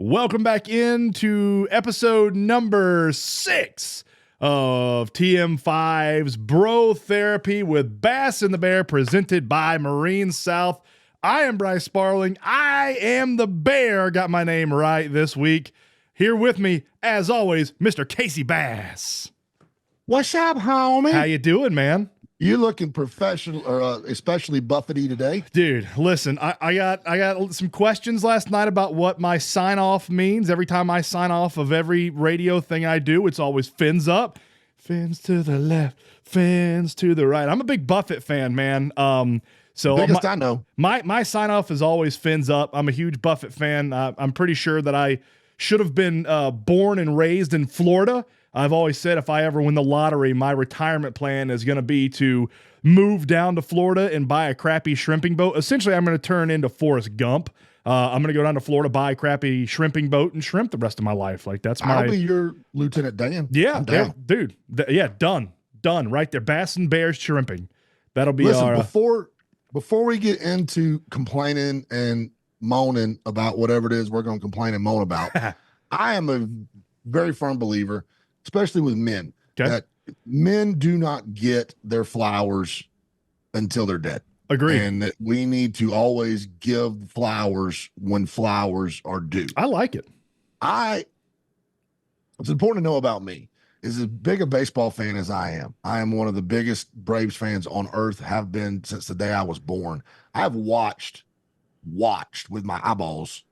Welcome back into episode number 6 of TM5's Bro Therapy with Bass and the Bear, presented by Marine South. I am Bryce Sparling. I am the Bear. Got my name right this week. Here with me, as always, Mr. Casey Bass. What's up, homie? How you doing, man? You looking professional, or especially buffety today, dude? Listen, I got some questions last night about what my sign off means. Every time I sign off of every radio thing I do, it's always fins up, fins to the left, fins to the right. I'm a big Buffett fan, man. So biggest I know. My sign off is always fins up. I'm a huge Buffett fan. I'm pretty sure that I should have been born and raised in Florida. I've always said if I ever win the lottery, my retirement plan is going to be to move down to Florida and buy a crappy shrimping boat. Essentially, I'm going to turn into Forrest Gump. I'm going to go down to Florida, buy a crappy shrimping boat, and shrimp the rest of my life. Like that's my. I'll be your Lieutenant Dan. Yeah, dude. Done. Right there. Bass and Bears shrimping. That'll be Listen, our. Before we get into complaining and moaning about whatever it is we're going to complain and moan about, I am a very firm believer, especially with men, that men do not get their flowers until they're dead. Agree. And that we need to always give flowers when flowers are due. I like it. What's important to know about me is as big a baseball fan as I am one of the biggest Braves fans on earth, have been since the day I was born. I've watched with my eyeballs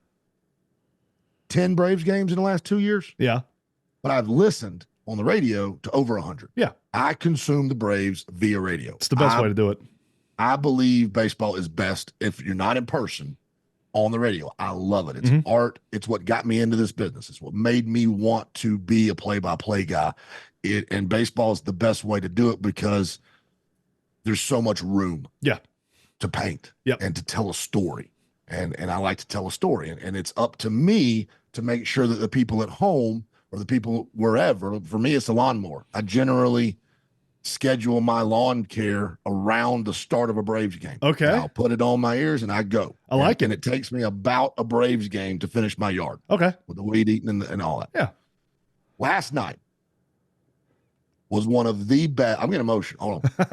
10 Braves games in the last 2 years. Yeah. But I've listened on the radio to over 100. Yeah. I consume the Braves via radio. It's the best way to do it. I believe baseball is best if you're not in person, on the radio. I love it. It's art. It's what got me into this business. It's what made me want to be a play-by-play guy. And baseball is the best way to do it because there's so much room to paint and to tell a story. And I like to tell a story. And it's up to me to make sure that the people at home or the people wherever, for me, it's a lawnmower. I generally schedule my lawn care around the start of a Braves game. Okay. And I'll put it on my ears and I go. I like it. And it takes me about a Braves game to finish my yard. Okay. With the weed eating and all that. Yeah. Last night was one of the best. I'm getting emotional. Hold on.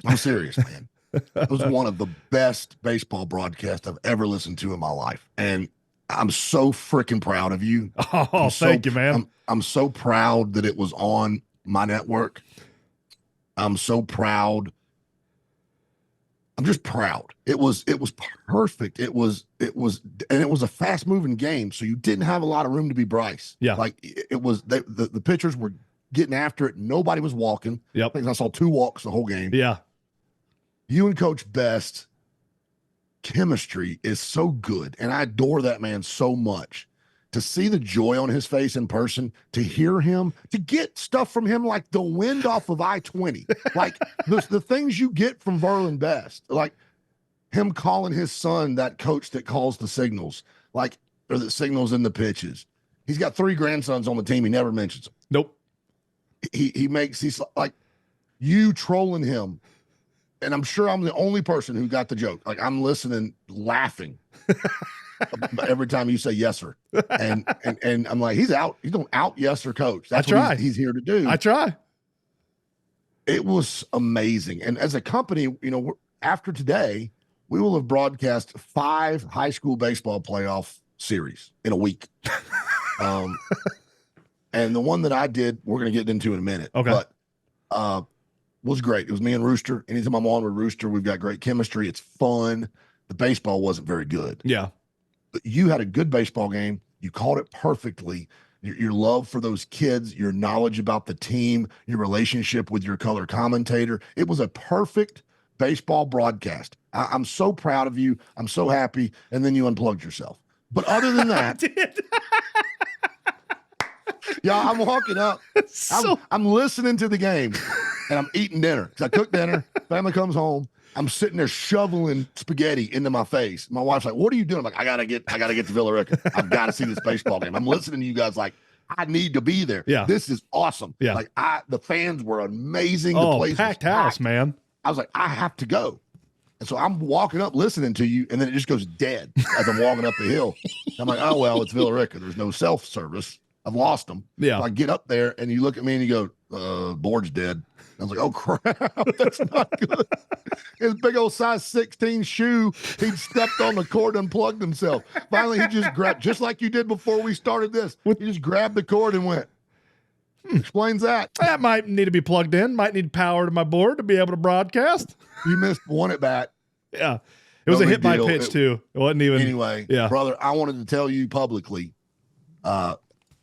I'm serious, man. It was one of the best baseball broadcasts I've ever listened to in my life. And I'm so freaking proud of you. Oh, thank you, man. I'm so proud that it was on my network. I'm so proud. I'm just proud. It was perfect. It was a fast moving game. So you didn't have a lot of room to be Bryce. Yeah. Like it was, the pitchers were getting after it. Nobody was walking. Yep. I think I saw 2 walks the whole game. Yeah. You and Coach Best chemistry is so good. And I adore that man so much. To see the joy on his face in person, to hear him, to get stuff from him like the wind off of I-20, like the things you get from Verlin Best, like him calling his son that coach that calls the signals, like, or that signals in the pitches. He's got 3 grandsons on the team. He never mentions them. Nope. He's like you trolling him. And I'm sure I'm the only person who got the joke. Like I'm listening, laughing every time you say yes, sir. And I'm like, he's out. He's going to out yes, sir, coach. That's what he's here to do. I try. It was amazing. And as a company, after today, we will have broadcast 5 high school baseball playoff series in a week. And the one that I did, we're going to get into in a minute. Okay. But was great. It was me and Rooster. Anytime I'm on with Rooster, we've got great chemistry. It's fun. The baseball wasn't very good. Yeah. But you had a good baseball game. You called it perfectly. Your love for those kids, your knowledge about the team, your relationship with your color commentator. It was a perfect baseball broadcast. I'm so proud of you. I'm so happy. And then you unplugged yourself. But other than that, yeah, I'm walking up. I'm listening to the game and I'm eating dinner because I cooked dinner. Family comes home. I'm sitting there shoveling spaghetti into my face. My wife's like, "What are you doing?" I'm like, I gotta get to Villa Rica. I've got to see this baseball game. I'm listening to you guys like, I need to be there. Yeah. This is awesome. Yeah. Like the fans were amazing. Oh, the place packed was house, packed. man. I was like, I have to go. And so I'm walking up listening to you, and then it just goes dead as I'm walking up the hill. I'm like, oh, well, it's Villa Rica. There's no self-service. I've lost them. Yeah. So I get up there, and you look at me, and you go, board's dead. I was like, oh, crap, that's not good. His big old size 16 shoe, he'd stepped on the cord and plugged himself. Finally, he just grabbed, just like you did before we started this, he just grabbed the cord and went, explains that. That might need to be plugged in, might need power to my board to be able to broadcast. You missed one at bat. Yeah. It was a hit by pitch, too. It wasn't even. Anyway, brother, I wanted to tell you publicly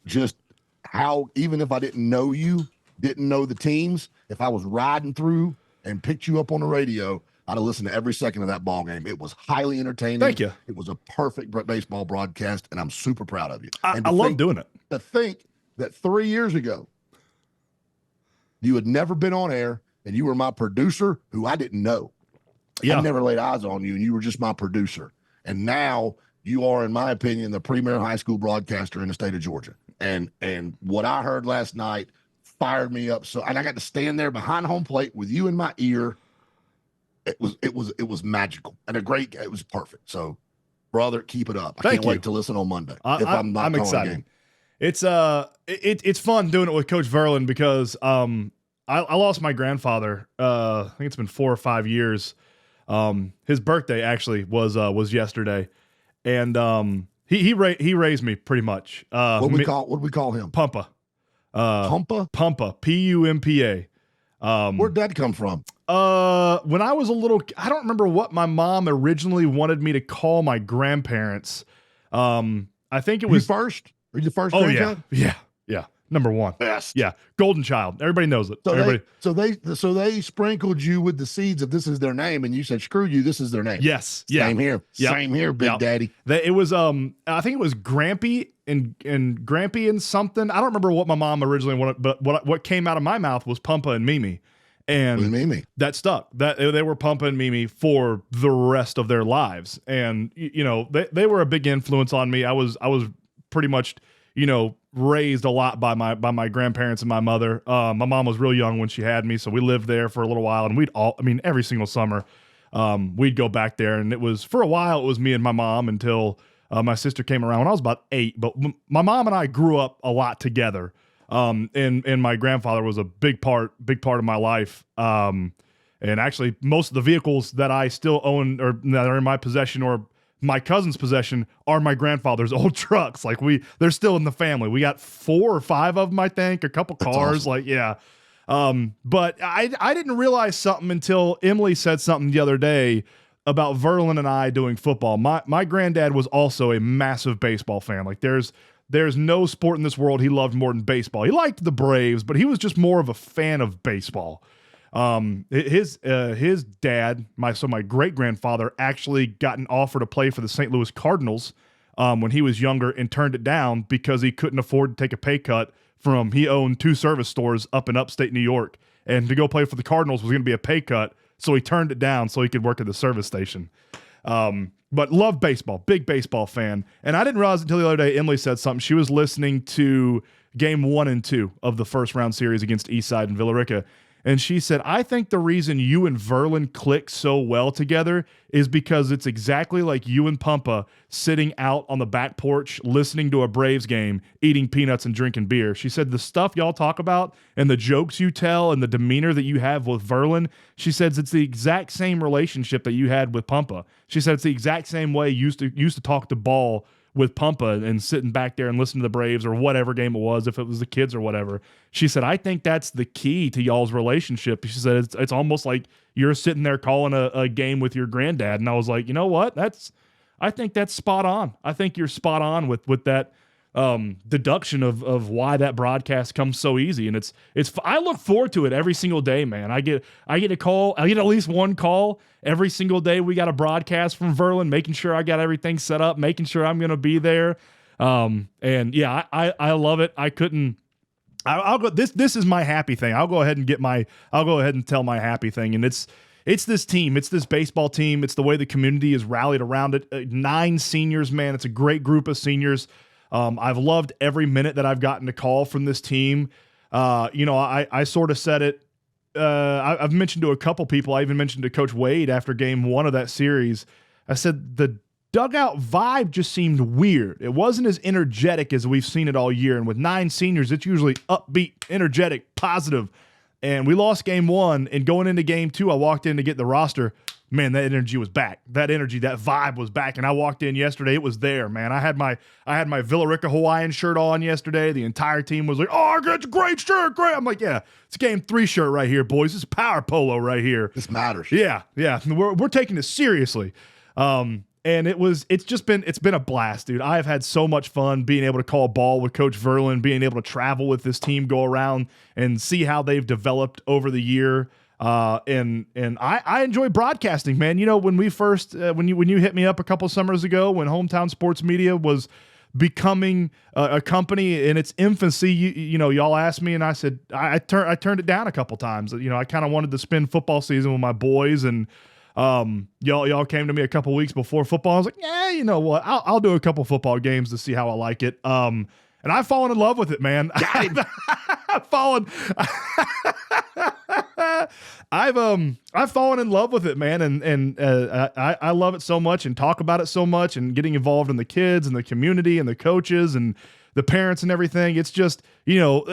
just how, even if I didn't know you, didn't know the teams, if I was riding through and picked you up on the radio, I'd have listened to every second of that ball game. It was highly entertaining. Thank you. It was a perfect baseball broadcast, and I'm super proud of you. I love doing it. To think that 3 years ago, you had never been on air, and you were my producer who I didn't know. Yeah. I never laid eyes on you, and you were just my producer. And now you are, in my opinion, the premier high school broadcaster in the state of Georgia. And what I heard last night fired me up. So, and I got to stand there behind home plate with you in my ear. It was magical and it was perfect. So, brother, keep it up. I can't wait to listen on Monday. I'm excited. It's fun doing it with Coach Verlin because I lost my grandfather. I think it's been 4 or 5 years. His birthday actually was yesterday, and he raised me pretty much. What we call him? Pumpa. Pumpa? Pumpa. Pumpa. Where'd that come from? When I was a little, I don't remember what my mom originally wanted me to call my grandparents. I think it was first. Were you the first? Oh grandchild? yeah. Number one. Best. Yeah. Golden child. Everybody knows it. So they sprinkled you with the seeds of this is their name, and you said, screw you, this is their name. Yes. Same here. Yep. Same here, Big Daddy. It was I think it was Grampy and Grampy and something. I don't remember what my mom originally wanted, but what came out of my mouth was Pumpa and Mimi. And Mimi. That stuck. That they were Pumpa and Mimi for the rest of their lives. And you know, they were a big influence on me. I was pretty much, you know, raised a lot by my grandparents and my mother. My mom was real young when she had me, so we lived there for a little while, and every single summer, we'd go back there, and it was, for a while, it was me and my mom until my sister came around when I was about 8, but my mom and I grew up a lot together. And my grandfather was a big part of my life. And actually most of the vehicles that I still own or that are in my possession or my cousin's possession are my grandfather's old trucks. Like they're still in the family. We got 4 or 5 of them, I think, a couple cars. Awesome. Like, yeah. But I didn't realize something until Emily said something the other day about Verlin and I doing football. My granddad was also a massive baseball fan. Like there's no sport in this world he loved more than baseball. He liked the Braves, but he was just more of a fan of baseball. His dad, my great grandfather, actually got an offer to play for the St. Louis Cardinals when he was younger and turned it down because he couldn't afford to take a pay cut he owned 2 service stores up in upstate New York, and to go play for the Cardinals was going to be a pay cut, so he turned it down so he could work at the service station. But loved baseball, big baseball fan. And I didn't realize until the other day, Emily said something. She was listening to game 1 and 2 of the first round series against Eastside and Villa Rica. And she said, I think the reason you and Verlin click so well together is because it's exactly like you and Pumpa sitting out on the back porch, listening to a Braves game, eating peanuts and drinking beer. She said the stuff y'all talk about and the jokes you tell and the demeanor that you have with Verlin, she says it's the exact same relationship that you had with Pumpa. She said it's the exact same way you used to talk to ball with Pumpa and sitting back there and listening to the Braves or whatever game it was, if it was the kids or whatever. She said, I think that's the key to y'all's relationship. She said, it's almost like you're sitting there calling a game with your granddad. And I was like, you know what? I think that's spot on. I think you're spot on with that deduction of why that broadcast comes so easy. And I look forward to it every single day, man. I get a call. I get at least one call every single day. We got a broadcast from Verlin, making sure I got everything set up, making sure I'm going to be there. And yeah, I love it. I'll go. This is my happy thing. I'll go ahead and tell my happy thing. And it's this team. It's this baseball team. It's the way the community is rallied around it. 9 seniors, man. It's a great group of seniors. I've loved every minute that I've gotten to call from this team. I sort of said it I've mentioned to a couple people, I even mentioned to Coach Wade after game 1 of that series, I said the dugout vibe just seemed weird. It wasn't as energetic as we've seen it all year. And with 9 seniors, it's usually upbeat, energetic, positive. And we lost game 1, and going into game 2, I walked in to get the roster. Man, that energy was back. That energy, that vibe was back. And I walked in yesterday, it was there, man. I had my Villa Rica Hawaiian shirt on yesterday. The entire team was like, "Oh, it's a great shirt, great." I'm like, "Yeah, it's a game 3 shirt right here, boys. This is power polo right here. This matters." Yeah. We're taking this seriously. And it's been a blast, dude. I have had so much fun being able to call ball with Coach Verlin, being able to travel with this team, go around and see how they've developed over the year. And I enjoy broadcasting, man. You know, when we first, when you hit me up a couple summers ago, when Hometown Sports Media was becoming a company in its infancy, you know, y'all asked me, and I said, I turned it down a couple times. You know, I kind of wanted to spend football season with my boys, and y'all came to me a couple weeks before football. I was like, yeah, you know what? I'll do a couple football games to see how I like it. And I've fallen in love with it, man. I've fallen in love with it, man. And I love it so much and talk about it so much, and getting involved in the kids and the community and the coaches and the parents and everything. It's just, you know,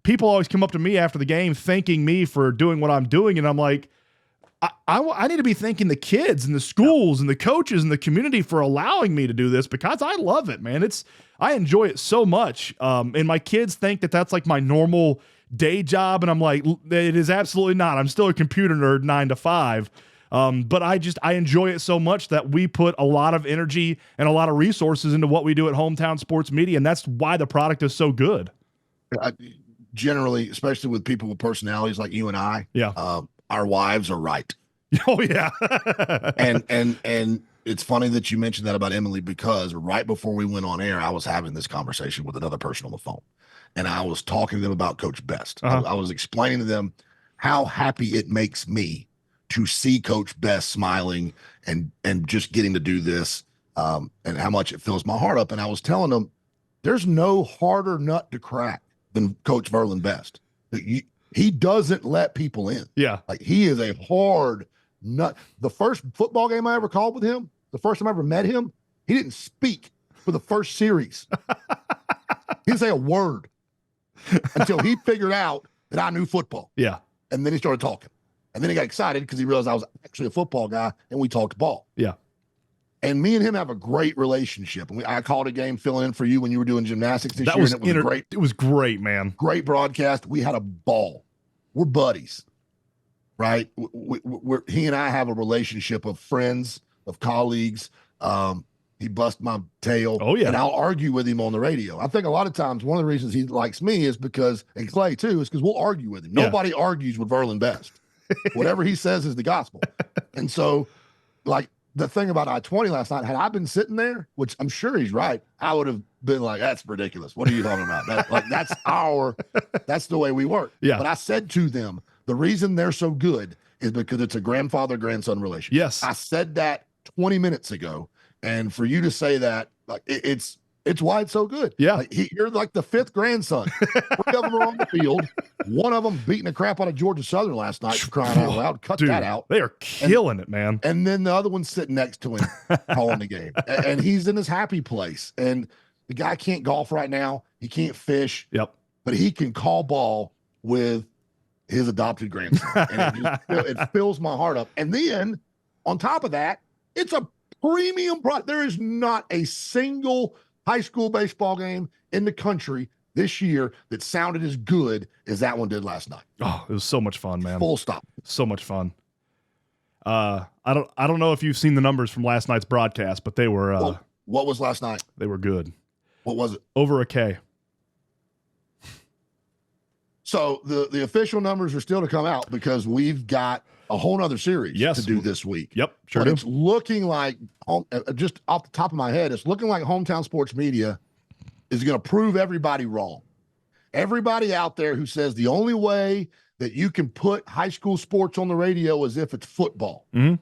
people always come up to me after the game thanking me for doing what I'm doing. And I'm like, I need to be thanking the kids and the schools and the coaches and the community for allowing me to do this, because I love it, man. I enjoy it so much. And my kids think that that's like my normal day job. And I'm like, it is absolutely not. I'm still a computer nerd 9 to 5. But I enjoy it so much that we put a lot of energy and a lot of resources into what we do at Hometown Sports Media. And that's why the product is so good. Generally, especially with people with personalities like you and I. Yeah. Our wives are right. Oh yeah. and it's funny that you mentioned that about Emily, because right before we went on air, I was having this conversation with another person on the phone, and I was talking to them about Coach Best. I was explaining to them how happy it makes me to see Coach Best smiling and just getting to do this, and how much it fills my heart up. And I was telling them, there's no harder nut to crack than Coach Verlin Best. He doesn't let people in. Yeah. Like, he is a hard nut. The first football game I ever called with him, the first time I ever met him, he didn't speak for the first series. He didn't say a word until he figured out that I knew football. Yeah. And then he started talking. And then he got excited because he realized I was actually a football guy, and we talked ball. Yeah. And me and him have a great relationship. And I called a game filling in for you when you were doing gymnastics this year. And it was great. It was great, man. Great broadcast. We had a ball. We're buddies, right? He and I have a relationship of friends, of colleagues. He busts my tail. Oh, yeah. And I'll argue with him on the radio. I think a lot of times one of the reasons he likes me is because, and Clay too, is because we'll argue with him. Yeah. Nobody argues with Verlin Best. Whatever he says is the gospel. And so, like, the thing about I-20 last night, had I been sitting there, which I'm sure he's right, I would have been like, that's ridiculous. What are you talking about? That's the way we work. Yeah. But I said to them, the reason they're so good is because it's a grandfather-grandson relationship. Yes. I said that 20 minutes ago. And for you to say that, like, it's why it's so good. Yeah. Like, you're like the 5th grandson. 3 of them are on the field. One of them beating the crap out of Georgia Southern last night, for crying out loud. Cut that out. They are killing it, man. And then the other one's sitting next to him calling the game. And he's in his happy place. And the guy can't golf right now. He can't fish. Yep. But he can call ball with his adopted grandson. And it fills my heart up. And then on top of that, it's a premium product. There is not a single high school baseball game in the country this year that sounded as good as that one did last night. Oh, it was so much fun, man. Full stop. So much fun. I don't know if you've seen the numbers from last night's broadcast, but they were what was last night? They were good. What was it? Over a K. So the official numbers are still to come out, because we've got a whole nother series to do this week. Yep, sure. But it's looking like, just off the top of my head, it's looking like Hometown Sports Media is going to prove everybody wrong. Everybody out there who says the only way that you can put high school sports on the radio is if it's football. Mm-hmm.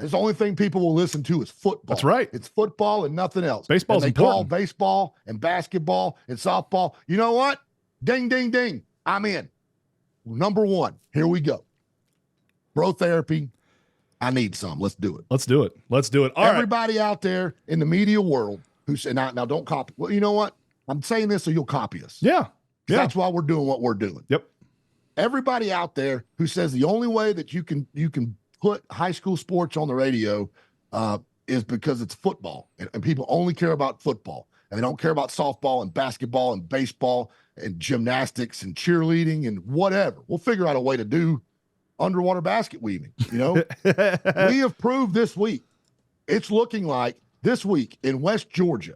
It's the only thing people will listen to is football. That's right. It's football and nothing else. Baseball's and they important. call baseball and basketball and softball. You know what? Ding, ding, ding. I'm in. Number one. Here we go. Bro therapy. I need some. Let's do it. Let's do it. Let's do it. All Everybody out there in the media world who said, now don't copy. Well, you know what? I'm saying this so you'll copy us. Yeah. Yeah. That's why we're doing what we're doing. Yep. Everybody out there who says the only way that you can put high school sports on the radio is because it's football, and people only care about football, and they don't care about softball and basketball and baseball and gymnastics and cheerleading and whatever. We'll figure out a way to do underwater basket weaving. We have proved this week. It's looking like this week in West Georgia,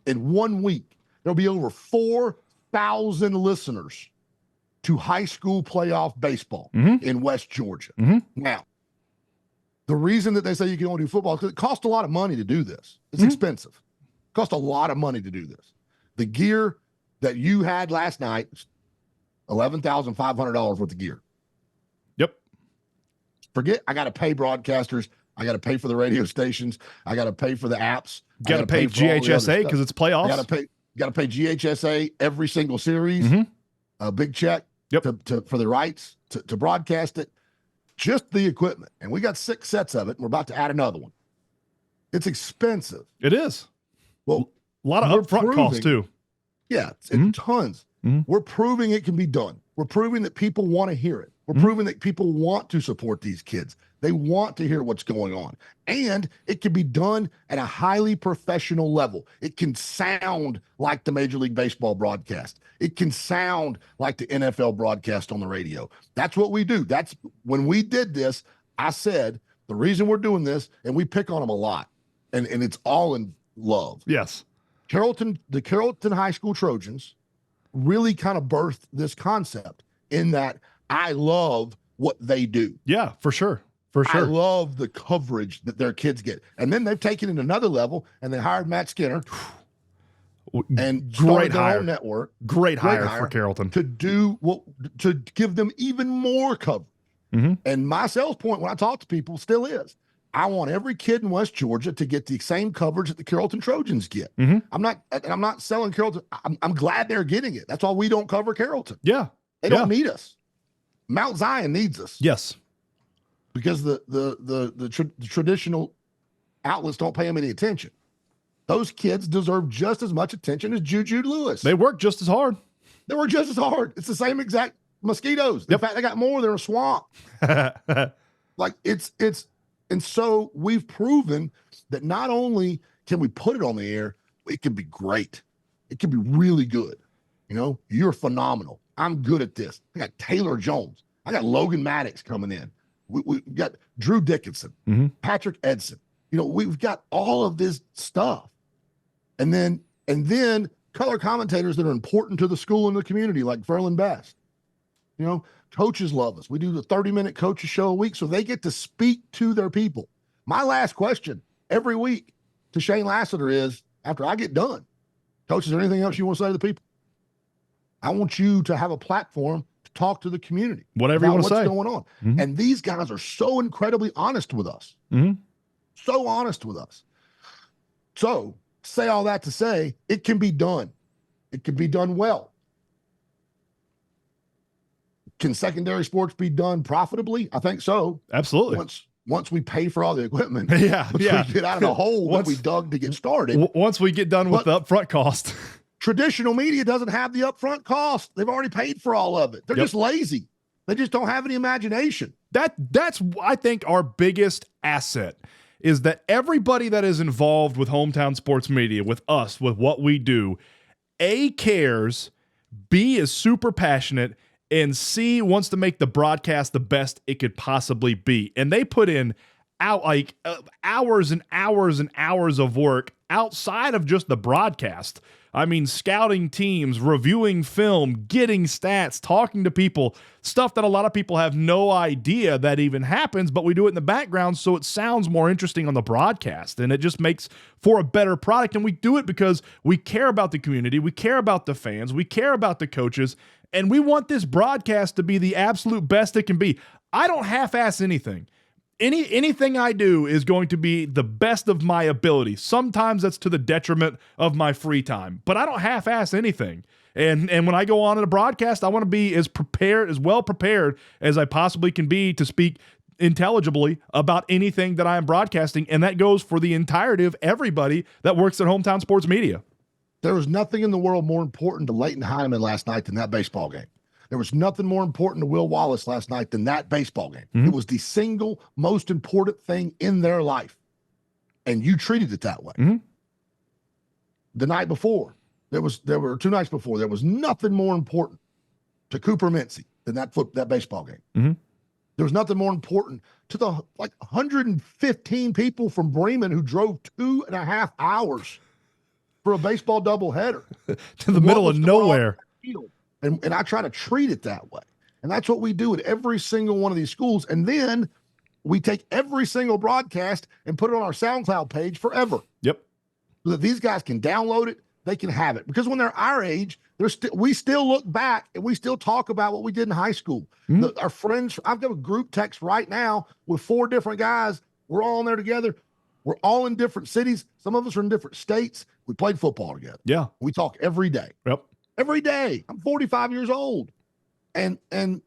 in 1 week, there'll be over 4,000 listeners to high school playoff baseball in West Georgia. Now, the reason that they say you can only do football is because it costs a lot of money to do this. It's expensive. It costs a lot of money to do this. The gear that you had last night, $11,500 worth of gear. Yep. Forget, I got to pay broadcasters. I got to pay for the radio stations. I got to pay for the apps. Got to pay GHSA because it's playoffs. Got to pay GHSA every single series. A big check. Yep. For the rights to broadcast it, just the equipment. And we got 6 sets of it, and we're about to add another one. It's expensive. It is. Well, a lot of upfront costs too. Yeah, tons. We're proving it can be done. We're proving that people want to hear it. We're proving that people want to support these kids. They want to hear what's going on. And it can be done at a highly professional level. It can sound like the Major League Baseball broadcast. It can sound like the NFL broadcast on the radio. That's what we do. That's when we did this, I said, the reason we're doing this, and we pick on them a lot, and it's all in love. Yes. The Carrollton High School Trojans really kind of birthed this concept in that I love what they do. Yeah, for sure. For sure. I love the coverage that their kids get. And then they've taken it another level, and they hired Matt Skinner and great hire. Own network. Great hire for Carrollton to give them even more coverage. And my sales point when I talk to people still is, I want every kid in West Georgia to get the same coverage that the Carrollton Trojans get. I'm not selling Carrollton. I'm glad they're getting it. That's why we don't cover Carrollton. Yeah. They don't need us. Mount Zion needs us. Yes. Because the traditional outlets don't pay them any attention. Those kids deserve just as much attention as Juju Lewis. They work just as hard. It's the same exact mosquitoes. In fact, they got more. They're a swamp. And so we've proven that not only can we put it on the air, it can be great. It can be really good. You're phenomenal. I'm good at this. I got Taylor Jones. I got Logan Maddox coming in. We got Drew Dickinson, Patrick Edson. We've got all of this stuff. And then color commentators that are important to the school and the community, like Ferlin Best. Coaches love us. We do the 30-minute coaches show a week, so they get to speak to their people. My last question every week to Shane Lassiter is, after I get done, Coach, is there anything else you want to say to the people? I want you to have a platform to talk to the community. Whatever you want to say. What's going on. And these guys are so incredibly honest with us. So honest with us. So say all that to say, it can be done. It can be done well. Can secondary sports be done profitably? I think so. Absolutely. Once we pay for all the equipment. We get out of the hole that we dug to get started. Once we get done with the upfront cost. Traditional media doesn't have the upfront cost. They've already paid for all of it. They're just lazy. They just don't have any imagination. That's I think our biggest asset is that everybody that is involved with hometown sports media, with us, with what we do, A, cares, B, is super passionate, and C, wants to make the broadcast the best it could possibly be. And they put in hours and hours and hours of work outside of just the broadcast. I mean, scouting teams, reviewing film, getting stats, talking to people, stuff that a lot of people have no idea that even happens, but we do it in the background so it sounds more interesting on the broadcast, and it just makes for a better product. And we do it because we care about the community, we care about the fans, we care about the coaches, and we want this broadcast to be the absolute best it can be. I don't half-ass anything. anything I do is going to be the best of my ability. Sometimes that's to the detriment of my free time, but I don't half-ass anything. And when I go on in a broadcast, I want to be as well prepared as I possibly can be to speak intelligibly about anything that I am broadcasting, and that goes for the entirety of everybody that works at Hometown Sports Media. There was nothing in the world more important to Leighton Hyman last night than that baseball game. There was nothing more important to Will Wallace last night than that baseball game. Mm-hmm. It was the single most important thing in their life, and you treated it that way. Mm-hmm. The night before, there were 2 nights before, there was nothing more important to Cooper Mincy than that baseball game. Mm-hmm. There was nothing more important to the 115 people from Bremen who drove 2.5 hours for a baseball doubleheader to the middle of nowhere. And I try to treat it that way. And that's what we do at every single one of these schools. And then we take every single broadcast and put it on our SoundCloud page forever. Yep. So that these guys can download it, they can have it. Because when they're our age, we still look back and we still talk about what we did in high school. Mm-hmm. Our friends, I've got a group text right now with 4 different guys. We're all in there together. We're all in different cities. Some of us are in different states. We played football together. Yeah. We talk every day. Yep. Every day. I'm 45 years old. And I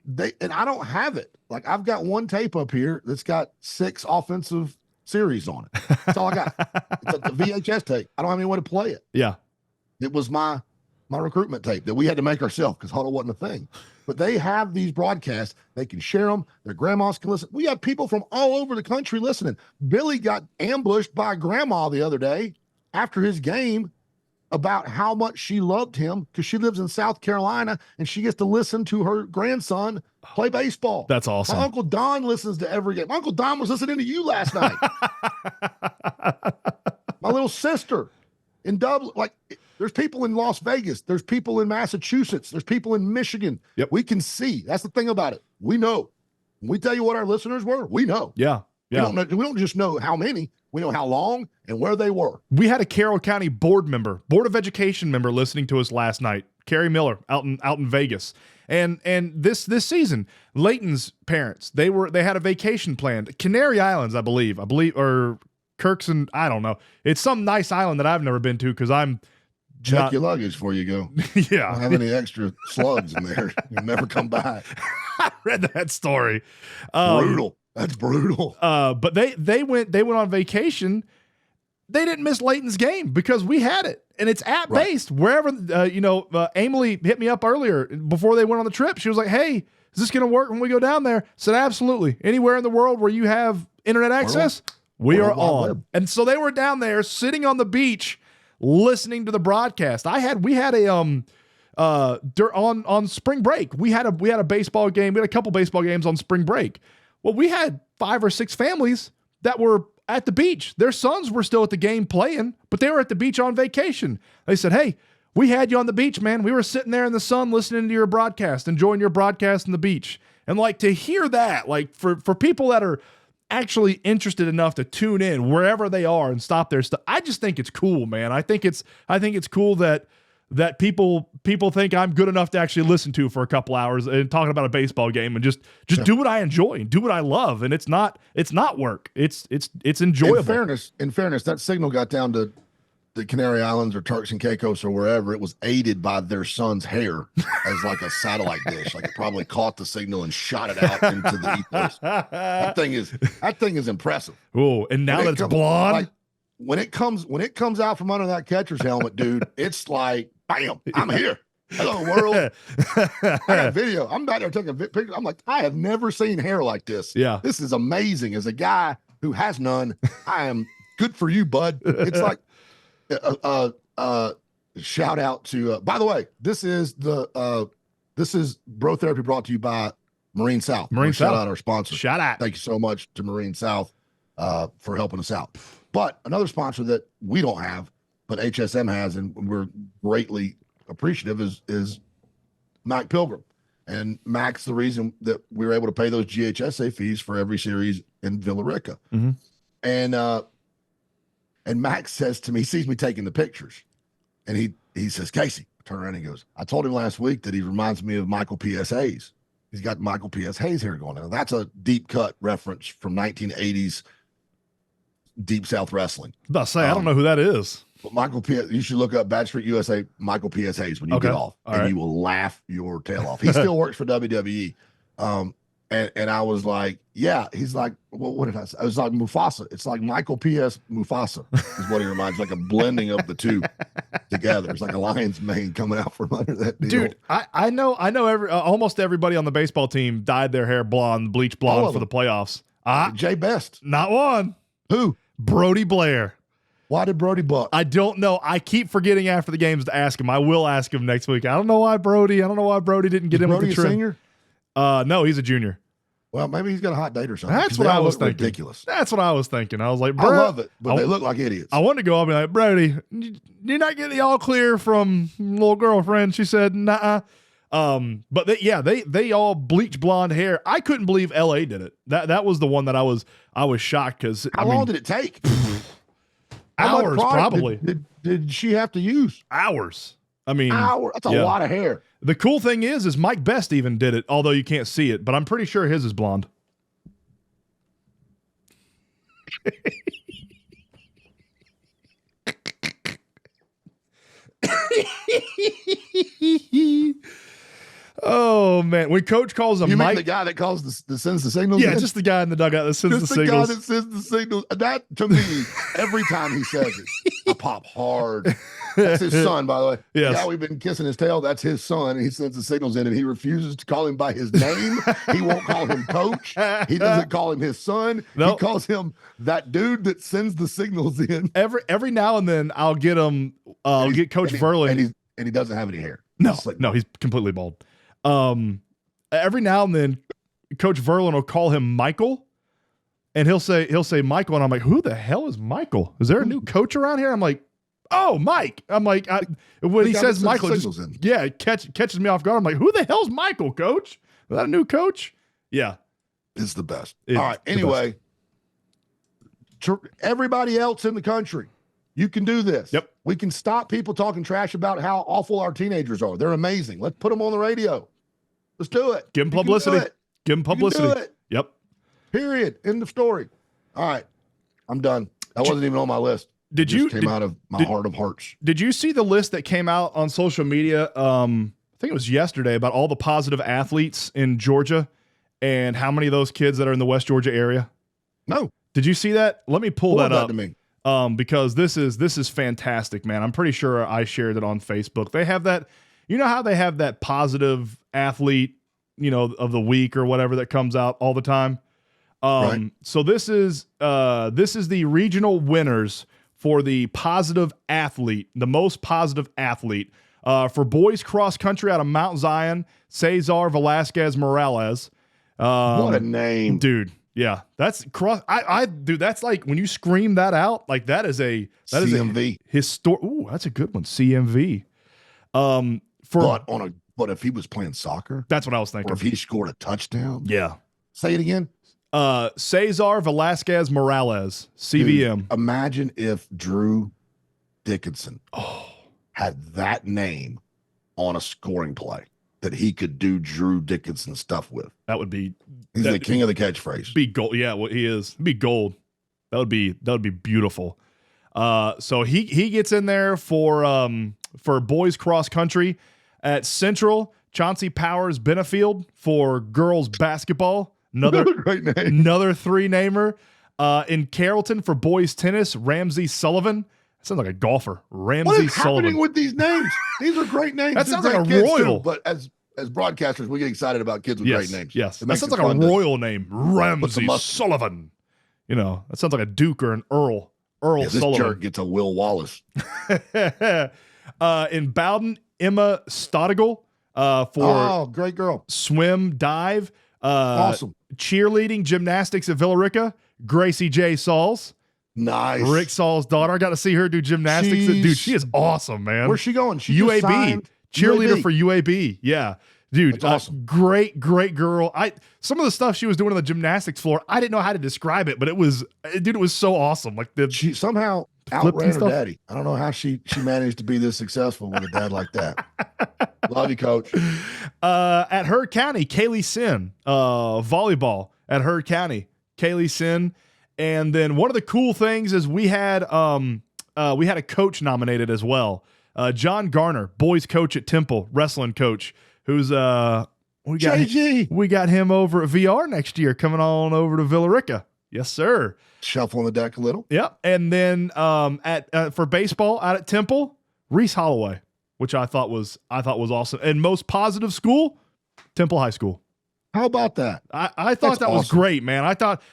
don't have it. Like, I've got one tape up here that's got 6 offensive series on it. That's all I got. It's a VHS tape. I don't have any way to play it. Yeah. It was my recruitment tape that we had to make ourselves because Huddle wasn't a thing. But they have these broadcasts. They can share them. Their grandmas can listen. We have people from all over the country listening. Billy got ambushed by grandma the other day after his game about how much she loved him because she lives in South Carolina and she gets to listen to her grandson play baseball. That's awesome. My Uncle Don listens to every game. My Uncle Don was listening to you last night. My little sister in Dublin, there's people in Las Vegas. There's people in Massachusetts. There's people in Michigan. Yep. We can see. That's the thing about it. We know. When we tell you what our listeners were, we know. Yeah. Yeah. We don't just know how many. We know how long and where they were. We had a Carroll County Board of Education member listening to us last night, Carrie Miller, out in Vegas. And this season, Leighton's parents, they had a vacation planned. Canary Islands, I believe, or Kirks, and I don't know. It's some nice island that I've never been to because I'm check your luggage before you go. Yeah. Don't have any extra slugs in there. You'll never come back. I read that story. Brutal. That's brutal. But they went on vacation. They didn't miss Leighton's game because we had it, and it's app based wherever. Emily hit me up earlier before they went on the trip. She was like, "Hey, is this going to work when we go down there?" I said, "Absolutely. Anywhere in the world where you have internet access, we are on." And so they were down there sitting on the beach listening to the broadcast. We had a on spring break. We had a baseball game. We had a couple baseball games on spring break. Well, we had 5 or 6 families that were at the beach. Their sons were still at the game playing, but they were at the beach on vacation. They said, "Hey, we had you on the beach, man. We were sitting there in the sun listening to your broadcast, enjoying your broadcast on the beach." And to hear that, for people that are actually interested enough to tune in wherever they are and stop their stuff, I just think it's cool, man. I think it's cool that people think I'm good enough to actually listen to for a couple hours and talking about a baseball game and just do what I enjoy and do what I love. And it's not work. It's enjoyable. In fairness, that signal got down to the Canary Islands or Turks and Caicos or wherever. It was aided by their son's hair as a satellite dish. It probably caught the signal and shot it out into the ethos. That thing is impressive. Oh, and now that it's blonde. When it comes out from under that catcher's helmet, dude, it's like, bam, I'm here. Hello, world. I got video. I'm back there taking a picture. I'm like, I have never seen hair like this. Yeah. This is amazing. As a guy who has none, I am good for you, bud. It's like, shout out to, by the way, this is Bro Therapy brought to you by Marine South. Shout out our sponsor. Shout out. Thank you so much to Marine South for helping us out. But another sponsor that we don't have, but HSM has, and we're greatly appreciative, is Mac Pilgrim. And Mac's the reason that we were able to pay those GHSA fees for every series in Villa Rica. Mm-hmm. And Max says to me, he sees me taking the pictures, and he says, "Casey," I turn around and he goes, "I told him last week that he reminds me of Michael P.S. Hayes." He's got Michael P.S. Hayes hair going on. That's a deep cut reference from 1980s Deep South Wrestling. I was about to say, I don't know who that is. But Michael P.S. You should look up Bad Street USA Michael P.S. Hayes when you get off, and you will laugh your tail off. He still works for WWE. And I was like, yeah. He's like, well, what did I say? I was like Mufasa. It's like Michael P.S. Mufasa is what he reminds, like a blending of the two together. It's like a lion's mane coming out from under that deal. Dude, I know almost everybody on the baseball team dyed their hair blonde, bleach blonde for the playoffs. Jay Best. Not one. Who? Brody Blair. Why did Brody buck? I don't know. I keep forgetting after the games to ask him. I will ask him next week. I don't know why Brody didn't get in with the trend. Senior? No, he's a junior. Well, maybe he's got a hot date or something. That's what I was thinking. Ridiculous. That's what I was thinking. I was like, I love it, but they look like idiots. I wanted to go up and be like, Brody, did you not get the all clear from little girlfriend? She said, nah. But they all bleach blonde hair. I couldn't believe LA did it. That was the one that I was shocked because how long did it take? Hours, probably. Did she have to use? Hours. I mean, hours. That's a lot of hair. The cool thing is Mike Best even did it, although you can't see it, but I'm pretty sure his is blonde. Oh man, when coach calls him Mike, the guy that calls that sends the signals. Yeah, just the guy in the dugout that sends the signals. The guy that sends the signals. That to me, every time he says it, I pop hard. That's his son, by the way. Yes. Yeah, we've been kissing his tail. That's his son. He sends the signals in, and he refuses to call him by his name. He won't call him coach. He doesn't call him his son. Nope. He calls him that dude that sends the signals in. Every now and then, I'll get him. I'll get Coach Verlin, and he doesn't have any hair. No, he's completely bald. Every now and then, Coach Verlin will call him Michael, and he'll say Michael, and I'm like, who the hell is Michael? Is there a new coach around here? I'm like, oh, Mike. I'm like, when he says Michael, it catches me off guard. I'm like, who the hell's Michael, coach? Is that a new coach? Yeah. It's the best. All right. Anyway, everybody else in the country, you can do this. Yep. We can stop people talking trash about how awful our teenagers are. They're amazing. Let's put them on the radio. Let's do it. Give them publicity. Give them publicity. Do it. Yep. Period. End of story. All right. I'm done. That wasn't even on my list. Came out of my heart of hearts. Did you see the list that came out on social media? I think it was yesterday, about all the positive athletes in Georgia and how many of those kids that are in the West Georgia area? No. Did you see that? Let me pull that up to me. Because this is fantastic, man. I'm pretty sure I shared it on Facebook. They have that. You know how they have that positive athlete, of the week or whatever that comes out all the time. Right. So this is the regional winners for the positive athlete, the most positive athlete. For boys cross country out of Mount Zion, Cesar Velasquez Morales. What a name, dude! Yeah, that's cross. Dude, that's like when you scream that out, like that is CMV. Ooh, that's a good one. CMV. But if he was playing soccer, that's what I was thinking. Or if he scored a touchdown, yeah. Say it again. Cesar Velasquez Morales, CVM. Dude, imagine if Drew Dickinson had that name on a scoring play that he could do Drew Dickinson stuff with. That would be. He's the king of the catchphrase. Be gold. Yeah, well, he is. Be gold. That would be beautiful. So he gets in there for boys cross country. At Central, Chauncey Powers Benefield for girls basketball. Another great name. Another three-namer. In Carrollton for boys tennis, Ramsey Sullivan. That sounds like a golfer. Ramsey Sullivan. What is Sullivan. happening with these names? These are great names. That sounds like a royal. Too, but as broadcasters, we get excited about kids with great names. Yes, that sounds like a royal name. Ramsey Sullivan. That sounds like a duke or an earl. Earl Sullivan. This jerk gets a Will Wallace. In Bowden, Emma Stodigal for great girl. Swim, dive. Awesome. Cheerleading, gymnastics at Villarica, Gracie J. Sauls. Nice. Rick Saul's daughter. I got to see her do gymnastics. Dude, she is awesome, man. Where's she going? She UAB. Cheerleader for UAB. Yeah. Dude, that's awesome. Great girl. Some of the stuff she was doing on the gymnastics floor, I didn't know how to describe it, but it was so awesome. Like she somehow outran her daddy. I don't know how she managed to be this successful with a dad like that. Love you, coach. At Heard County, Kaylee Sin, volleyball at Heard County, Kaylee Sin. And then one of the cool things is we had a coach nominated as well. John Garner, boys coach at Temple, wrestling coach, who's we got him over at VR next year, coming on over to Villa Rica. Yes, sir. Shuffling the deck a little. Yep. And then for baseball out at Temple, Reese Holloway, which I thought was awesome. And most positive school, Temple High School. How about that? I thought that was great, man.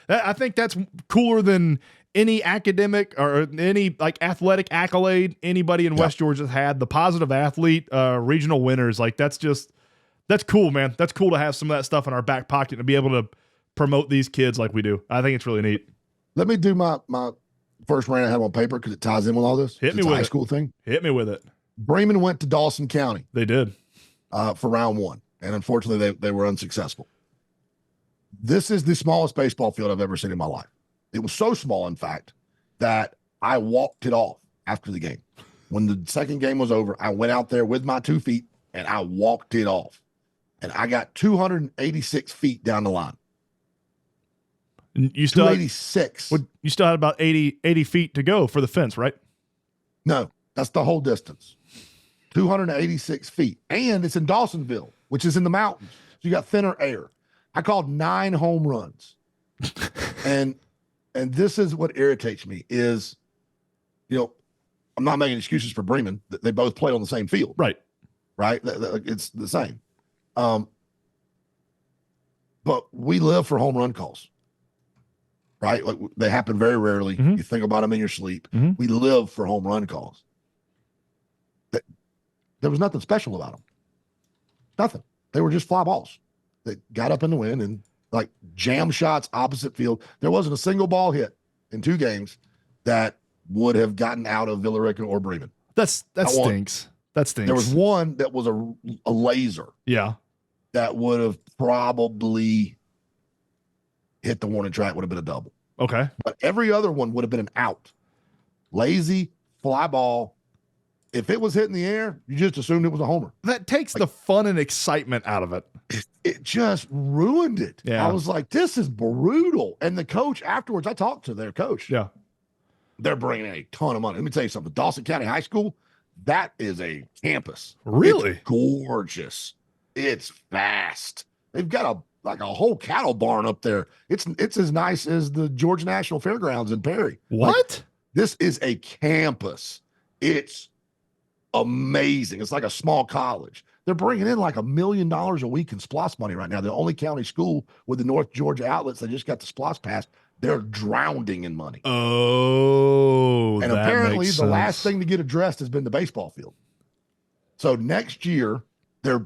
I think that's cooler than any academic or any like athletic accolade anybody in West Georgia has had. The positive athlete, regional winners, like that's cool, man. That's cool to have some of that stuff in our back pocket and to be able to promote these kids like we do. I think it's really neat. Let me do my first rant I have on paper because it ties in with all this. Hit me with a high school thing. Hit me with it. Bremen went to Dawson County. They did. For round one. And unfortunately, they were unsuccessful. This is the smallest baseball field I've ever seen in my life. It was so small, in fact, that I walked it off after the game. When the second game was over, I went out there with my 2 feet and I walked it off. And I got 286 feet down the line. You still 286. You still had about 80 feet to go for the fence, right? No, that's the whole distance. 286 feet. And it's in Dawsonville, which is in the mountains. So you got thinner air. I called 9 home runs. and this is what irritates me is, I'm not making excuses for Bremen. They both play on the same field. Right. Right? It's the same. But we live for home run calls. Right? Like they happen very rarely. Mm-hmm. You think about them in your sleep. Mm-hmm. We live for home run calls. There was nothing special about them. Nothing. They were just fly balls. They got up in the wind and like jam shots opposite field. There wasn't a single ball hit in 2 games that would have gotten out of Villa Rica or Bremen. That stinks. That stinks. There was one that was a laser. Yeah. That would have probably hit the warning track, would have been a double. Okay. But every other one would have been an out. Lazy, fly ball. If it was hitting the air, you just assumed it was a homer. That takes the fun and excitement out of it. It just ruined it. Yeah. I was like, this is brutal. And the coach afterwards, I talked to their coach. Yeah. They're bringing a ton of money. Let me tell you something. Dawson County High School, that is a campus. Really? It's gorgeous. It's vast. They've got a whole cattle barn up there. It's as nice as the Georgia National Fairgrounds in Perry. What? Like, this is a campus. It's amazing. It's like a small college. They're bringing in like $1 million a week in SPLOST money right now. The only county school with the North Georgia outlets that just got the SPLOST passed, they're drowning in money. Oh, and apparently the last thing to get addressed has been the baseball field. So next year they're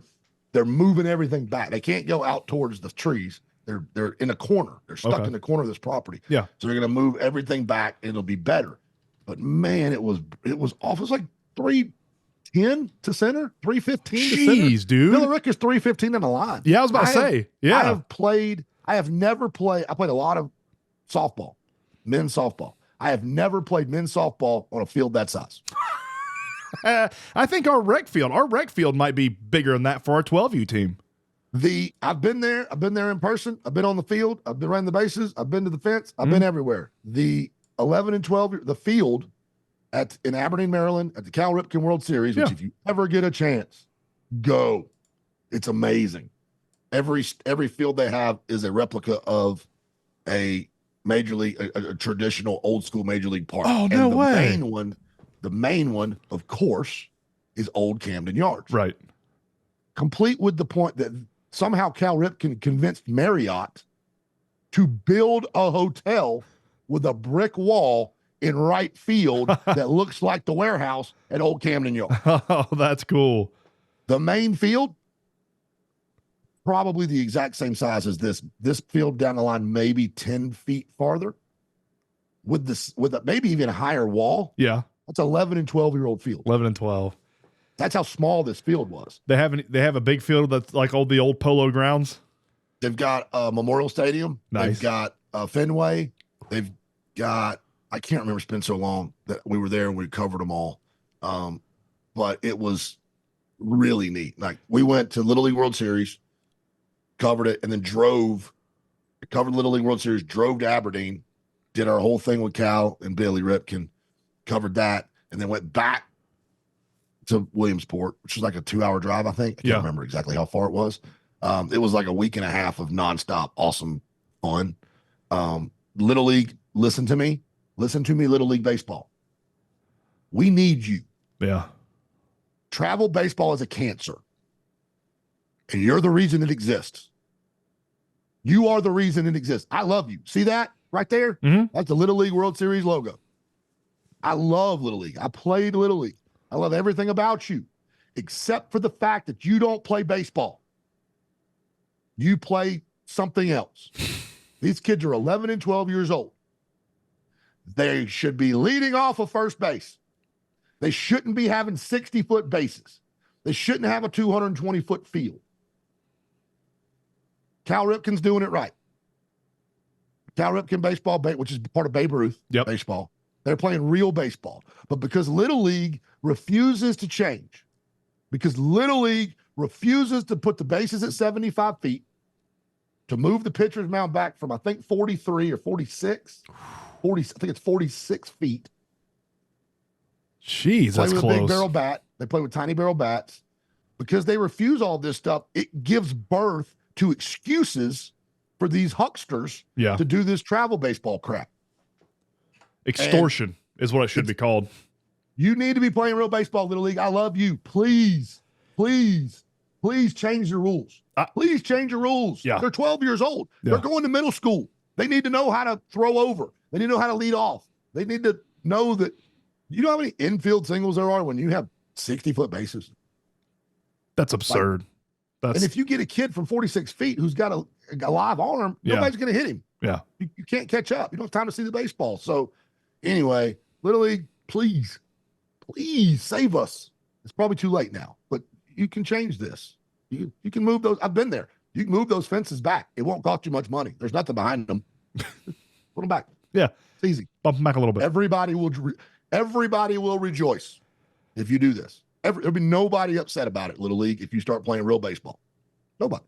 moving everything back. They can't go out towards the trees. They're in a corner. They're stuck in the corner of this property. Yeah. So they're going to move everything back. It'll be better. But man, it was awful. It's like 310 to center, 315 to center. Jeez, dude. Villa Rica's 315 in the line. Yeah, I was about to say. Yeah. I have never played. I played a lot of softball, men's softball. I have never played men's softball on a field that size. I think our rec field might be bigger than that for our 12U team. I've been there in person. I've been on the field. I've been around the bases. I've been to the fence. I've been everywhere. The 11 and 12, the field in Aberdeen, Maryland at the Cal Ripken World Series, which if you ever get a chance, go. It's amazing. Every field they have is a replica of a major league, a traditional old school major league park. Oh, no way. The main one, of course, is Old Camden Yards. Right. Complete with the point that somehow Cal Ripken convinced Marriott to build a hotel with a brick wall in right field that looks like the warehouse at Old Camden Yards. Oh, that's cool. The main field, probably the exact same size as this field down the line, maybe 10 feet farther with a maybe even a higher wall. Yeah. That's 11 and 12-year-old field. 11 and 12. That's how small this field was. They have a big field that's like the old Polo Grounds. They've got a Memorial Stadium. Nice. They've got Fenway. They've got, I can't remember, it's been so long that we were there and we covered them all. But it was really neat. Like we went to Little League World Series, covered it, and then covered Little League World Series, drove to Aberdeen, did our whole thing with Cal and Billy Ripken, covered that, and then went back to Williamsport, which was like a 2-hour drive, I think. I can't remember exactly how far it was. It was like a week and a half of nonstop, awesome fun. Little League, listen to me, Little League baseball. We need you. Yeah. Travel baseball is a cancer, and you're the reason it exists. You are the reason it exists. I love you. See that right there? Mm-hmm. That's the Little League World Series logo. I love Little League. I played Little League. I love everything about you, except for the fact that you don't play baseball. You play something else. These kids are 11 and 12 years old. They should be leading off of first base. They shouldn't be having 60-foot bases. They shouldn't have a 220-foot field. Cal Ripken's doing it right. Cal Ripken baseball, which is part of Babe Ruth baseball. They're playing real baseball. But because Little League refuses to change, because Little League refuses to put the bases at 75 feet, to move the pitcher's mound back from, I think, 43 or 46, I think it's 46 feet. Jeez, that's close. Play with a big barrel bat. They play with tiny barrel bats. Because they refuse all this stuff, it gives birth to excuses for these hucksters to do this travel baseball crap. Extortion is what it should be called. You need to be playing real baseball, Little League. I love you. Please, please, please change your rules. Please change your rules. Yeah. They're 12 years old. Yeah. They're going to middle school. They need to know how to throw over. They need to know how to lead off. They need to know that, you know how many infield singles there are when you have 60-foot bases? That's absurd. And if you get a kid from 46 feet who's got a live arm, nobody's going to hit him. Yeah. You can't catch up. You don't have time to see the baseball. So anyway, Little League, please save us. It's probably too late now, but you can change this. You can move those. I've been there. You can move those fences back. It won't cost you much money. There's nothing behind them. Put them back. Yeah. It's easy. Bump them back a little bit. Everybody will rejoice if you do this. There'll be nobody upset about it, Little League, if you start playing real baseball. Nobody.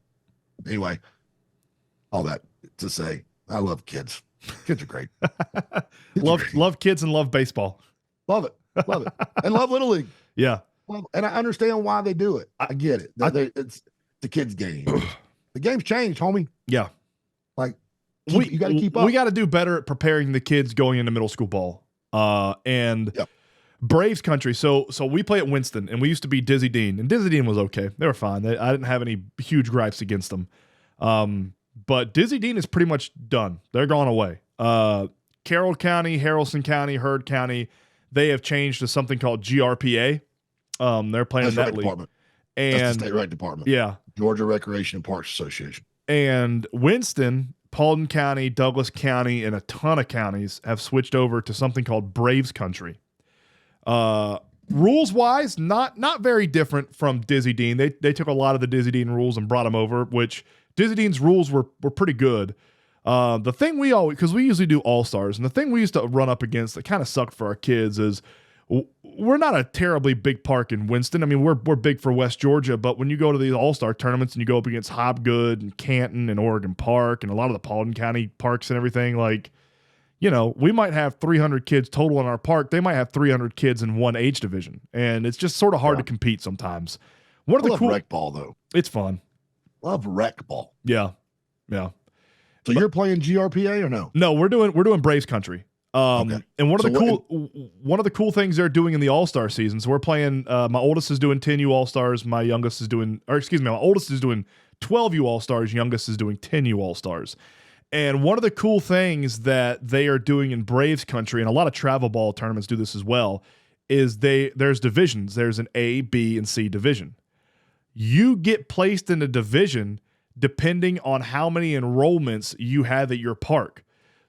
Anyway, all that to say, I love kids. Kids are great. Love kids and love baseball. Love it. And love Little League. Yeah. And I understand why they do it. I get it. It's the kids' game. The game's changed, homie. Yeah. Like, you got to keep up. We got to do better at preparing the kids going into middle school ball. Braves country. So we play at Winston, and we used to be Dizzy Dean, and Dizzy Dean was okay. They were fine. I didn't have any huge gripes against them. But Dizzy Dean is pretty much done. They're gone away. Carroll County, Haralson County, Heard County, they have changed to something called GRPA. They're playing in that league. Department. And that's the state right department. Yeah. Georgia Recreation and Parks Association. And Winston, Paulding County, Douglas County, and a ton of counties have switched over to something called Braves country. Rules wise, not very different from Dizzy Dean. They took a lot of the Dizzy Dean rules and brought them over, which Dizzy Dean's rules were pretty good. The thing because we usually do all-stars, and the thing we used to run up against that kind of sucked for our kids is we're not a terribly big park in Winston. I mean, we're big for West Georgia, but when you go to these all-star tournaments and you go up against Hobgood and Canton and Oregon Park and a lot of the Paulding County parks and everything, like, you know, we might have 300 kids total in our park. They might have 300 kids in one age division, and it's just sort of hard to compete sometimes. I love rec ball, though. It's fun. Love rec ball. Yeah. So you're playing GRPA or no? No, we're doing Braves country. Okay. And one of the cool things they're doing in the All-Star season. So we're playing. My oldest is doing 10U All-Stars. My oldest is doing 12U All-Stars. Youngest is doing 10U All-Stars. And one of the cool things that they are doing in Braves country, and a lot of travel ball tournaments do this as well, is there's divisions. There's an A, B, and C division. You get placed in a division depending on how many enrollments you have at your park.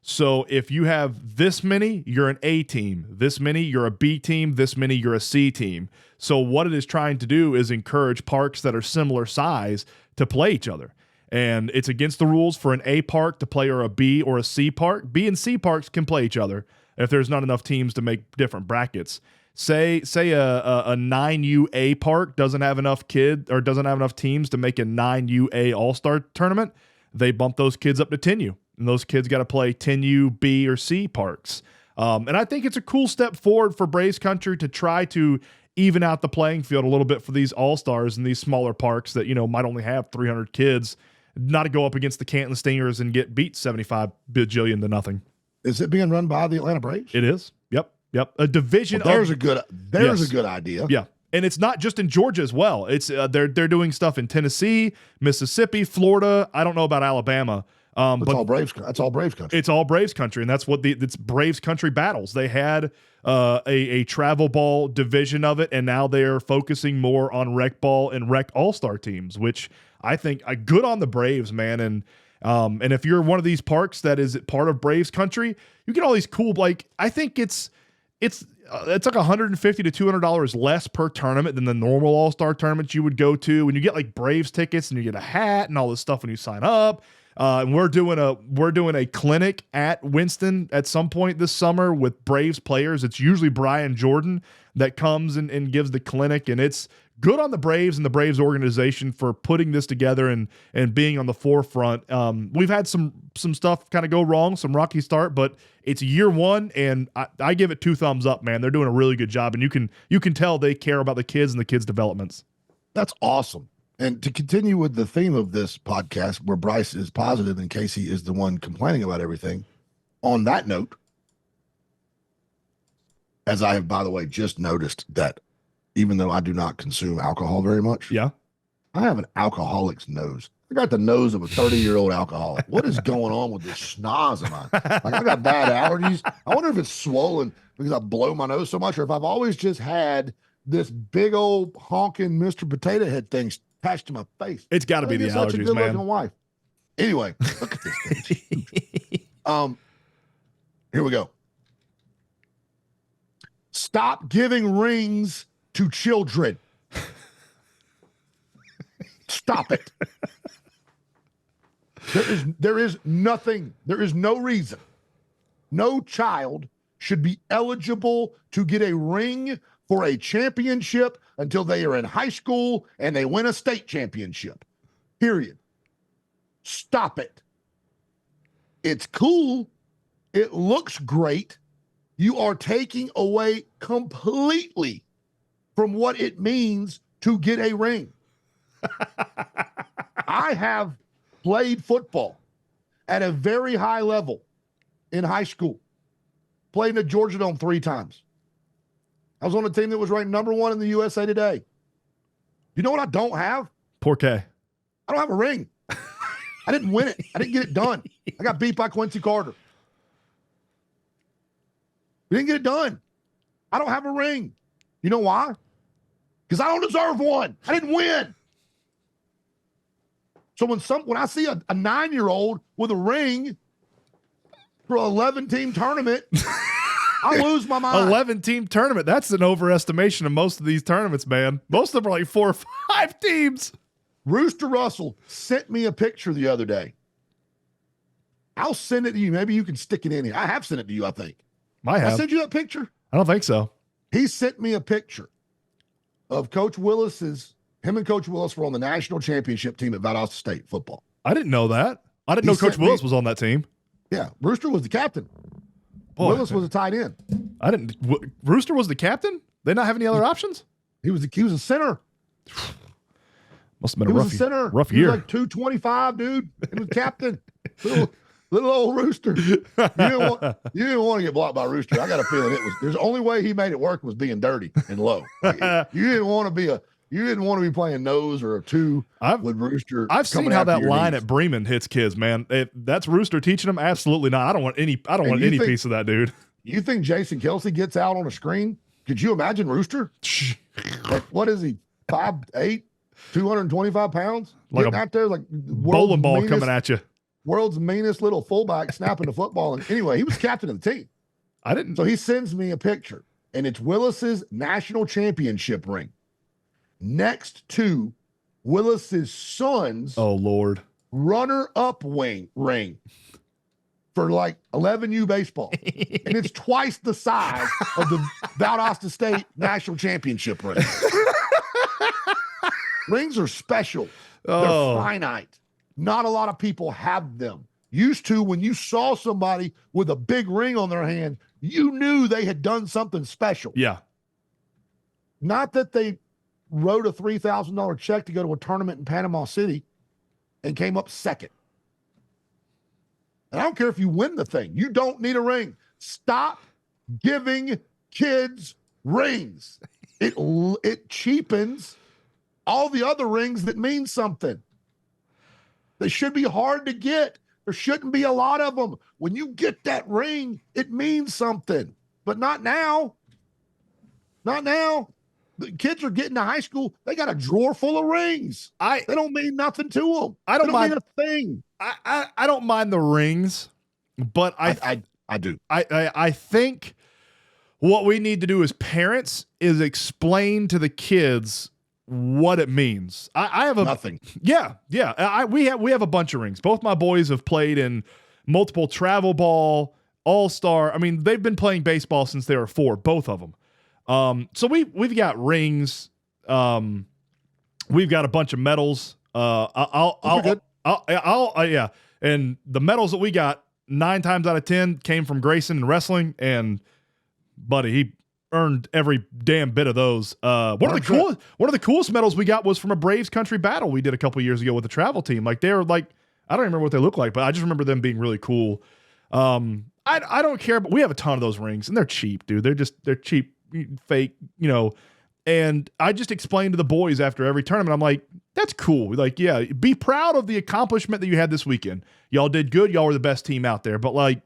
So if you have this many, you're an A team. This many, you're a B team. This many, you're a C team. So what it is trying to do is encourage parks that are similar size to play each other. And it's against the rules for an A park to play or a B or a C park. B and C parks can play each other if there's not enough teams to make different brackets. say a 9UA park doesn't have enough teams to make a 9UA All-Star tournament, they bump those kids up to 10U, and those kids got to play 10U B or C parks. And I think it's a cool step forward for Braves country to try to even out the playing field a little bit for these All-Stars in these smaller parks that, might only have 300 kids, not to go up against the Canton Stingers and get beat 75 bajillion to nothing. Is it being run by the Atlanta Braves? It is. Yep. A division. Well, there's a good idea. Yeah. And it's not just in Georgia as well. It's they're doing stuff in Tennessee, Mississippi, Florida. I don't know about Alabama. But all Braves. That's all Braves country. It's all Braves country, and that's what it's Braves country battles. They had a travel ball division of it, and now they're focusing more on rec ball and rec all-star teams, which I think good on the Braves, man. And if you're one of these parks that is part of Braves country, you get all these cool, I think it's like $150 to $200 less per tournament than the normal all-star tournaments you would go to. When you get like Braves tickets and you get a hat and all this stuff when you sign up. And we're doing a clinic at Winston at some point this summer with Braves players. It's usually Brian Jordan that comes and gives the clinic, and it's good on the Braves and the Braves organization for putting this together and being on the forefront. We've had some stuff kind of go wrong, some rocky start, but it's year one, and I give it 2 thumbs up, man. They're doing a really good job, and you can tell they care about the kids and the kids' developments. That's awesome. And to continue with the theme of this podcast, where Bryce is positive and Casey is the one complaining about everything, on that note, as I have, by the way, just noticed that even though I do not consume alcohol very much, yeah, I have an alcoholic's nose. I got the nose of a 30-year-old alcoholic. What is going on with this schnoz of mine? Like, I got bad allergies. I wonder if it's swollen because I blow my nose so much, or if I've always just had this big old honking Mr. Potato Head thing attached to my face. It's got to be the allergies, such a good-looking man. wife. Anyway, look at this thing. Here we go. Stop giving rings to children. Stop it. There is nothing. There is no reason. No child should be eligible to get a ring for a championship until they are in high school and they win a state championship. Period. Stop it. It's cool. It looks great. You are taking away completely from what it means to get a ring. I have played football at a very high level in high school. Played in the Georgia Dome 3 times. I was on a team that was ranked number 1 in the USA Today. You know what I don't have? Porqué. I don't have a ring. I didn't win it. I didn't get it done. I got beat by Quincy Carter. We didn't get it done. I don't have a ring. You know why? Because I don't deserve one. I didn't win. So when I see a 9-year-old with a ring for an 11-team tournament, I lose my mind. 11-team tournament. That's an overestimation of most of these tournaments, man. Most of them are like 4 or 5 teams. Rooster Russell sent me a picture the other day. I'll send it to you. Maybe you can stick it in here. I have sent it to you, I think. I have. I sent you that picture? I don't think so. He sent me a picture of Coach Willis's. Him and Coach Willis were on the national championship team at Valdosta State football. I didn't know that. I didn't know Coach Willis was on that team. Yeah, Rooster was the captain. Boy, Willis was a tight end. Rooster was the captain? They not have any other options? He was a center. Must have been rough year. He was like 225, dude. He was captain. Little old Rooster. You didn't want to get blocked by Rooster. I got a feeling there's the only way he made it work was being dirty and low. Like, you didn't want to be playing nose or a 2 with Rooster. I've seen how that line at Bremen hits kids, man. That's Rooster teaching them? Absolutely not. I don't want any piece of that, dude. You think Jason Kelsey gets out on a screen? Could you imagine Rooster? Like, what is he? 5'8", 225 pounds? Like getting out there like bowling ball coming at you. World's meanest little fullback snapping the football. And anyway, he was captain of the team. So he sends me a picture, and it's Willis's national championship ring next to Willis's son's runner-up ring. for like 11U baseball. And it's twice the size of the Valdosta State National Championship ring. Rings are special. They're finite. Not a lot of people have them. Used to, when you saw somebody with a big ring on their hand, you knew they had done something special. Yeah. Not that they wrote a $3,000 check to go to a tournament in Panama City and came up second. And I don't care if you win the thing. You don't need a ring. Stop giving kids rings. It cheapens all the other rings that mean something. They should be hard to get. There shouldn't be a lot of them. When you get that ring, it means something. But not now. Not now. The kids are getting to high school. They got a drawer full of rings. They don't mean nothing to them. I don't mind mean a thing. I don't mind the rings, but I do. I think what we need to do as parents is explain to the kids what it means. I have nothing. Yeah. We have a bunch of rings. Both my boys have played in multiple travel ball, all-star. I mean, they've been playing baseball since they were 4, both of them. So we've got rings. We've got a bunch of medals. Yeah. And the medals that we got 9 times out of 10 came from Grayson in wrestling, and buddy, he earned every damn bit of those. One of the coolest medals we got was from a Braves country battle we did a couple years ago with the travel team. Like, they were like, I don't remember what they look like, but I just remember them being really cool. I don't care, but we have a ton of those rings, and they're cheap, dude. They're cheap, fake, and I just explained to the boys after every tournament, I'm like, that's cool. Like, yeah, be proud of the accomplishment that you had this weekend. Y'all did good. Y'all were the best team out there. But, like,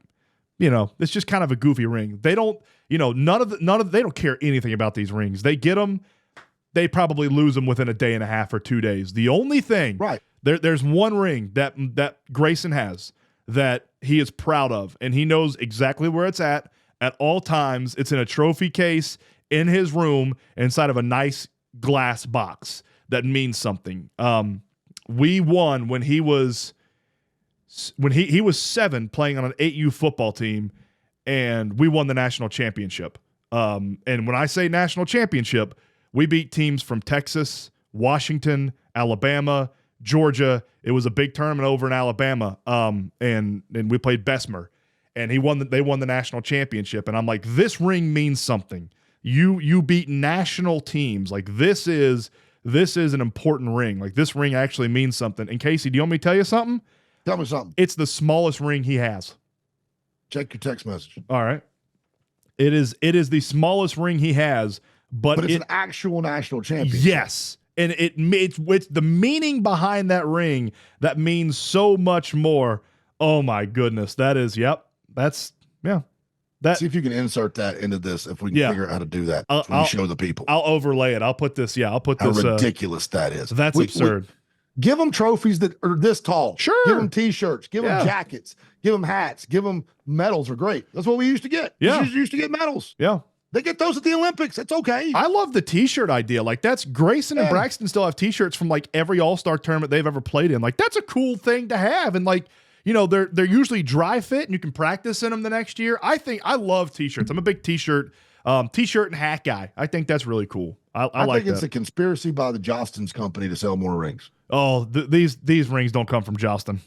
it's just kind of a goofy ring. They don't, they don't care anything about these rings. They get them. They probably lose them within a day and a half or 2 days. The only thing, right? There's one ring that Grayson has that he is proud of, and he knows exactly where it's at all times. It's in a trophy case in his room inside of a nice glass box that means something. We won when he was 7 playing on an 8U football team, and we won the national championship. And when I say national championship, we beat teams from Texas, Washington, Alabama, Georgia. It was a big tournament over in Alabama. And we played Bessemer, and they won the national championship. And I'm like, this ring means something. You beat national teams. Like, this is an important ring. Like, this ring actually means something. And Casey, do you want me to tell you something? Tell me something. It's the smallest ring he has. Check your text message. All right. It is the smallest ring he has, but it's an actual national championship. Yes. And it's the meaning behind that ring that means so much more. Oh my goodness. That is, yep. That's, yeah. See if you can insert that into this, if we can figure out how to do that. I'll show the people. I'll overlay it. I'll put this. How ridiculous that is. That's absurd. Give them trophies that are this tall. Sure. Give them T-shirts. Give them jackets. Give them hats. Give them medals. Are great. That's what we used to get. Yeah. We used to get medals. Yeah. They get those at the Olympics. It's okay. I love the T-shirt idea. Like, that's Grayson and Braxton still have T-shirts from like every All-Star tournament they've ever played in. Like, that's a cool thing to have. And like, they're usually dry fit and you can practice in them the next year. I love T-shirts. I'm a big T-shirt and hat guy. I think that's really cool. I like think it's a conspiracy by the Jostens company to sell more rings. Oh, these rings don't come from Jostin.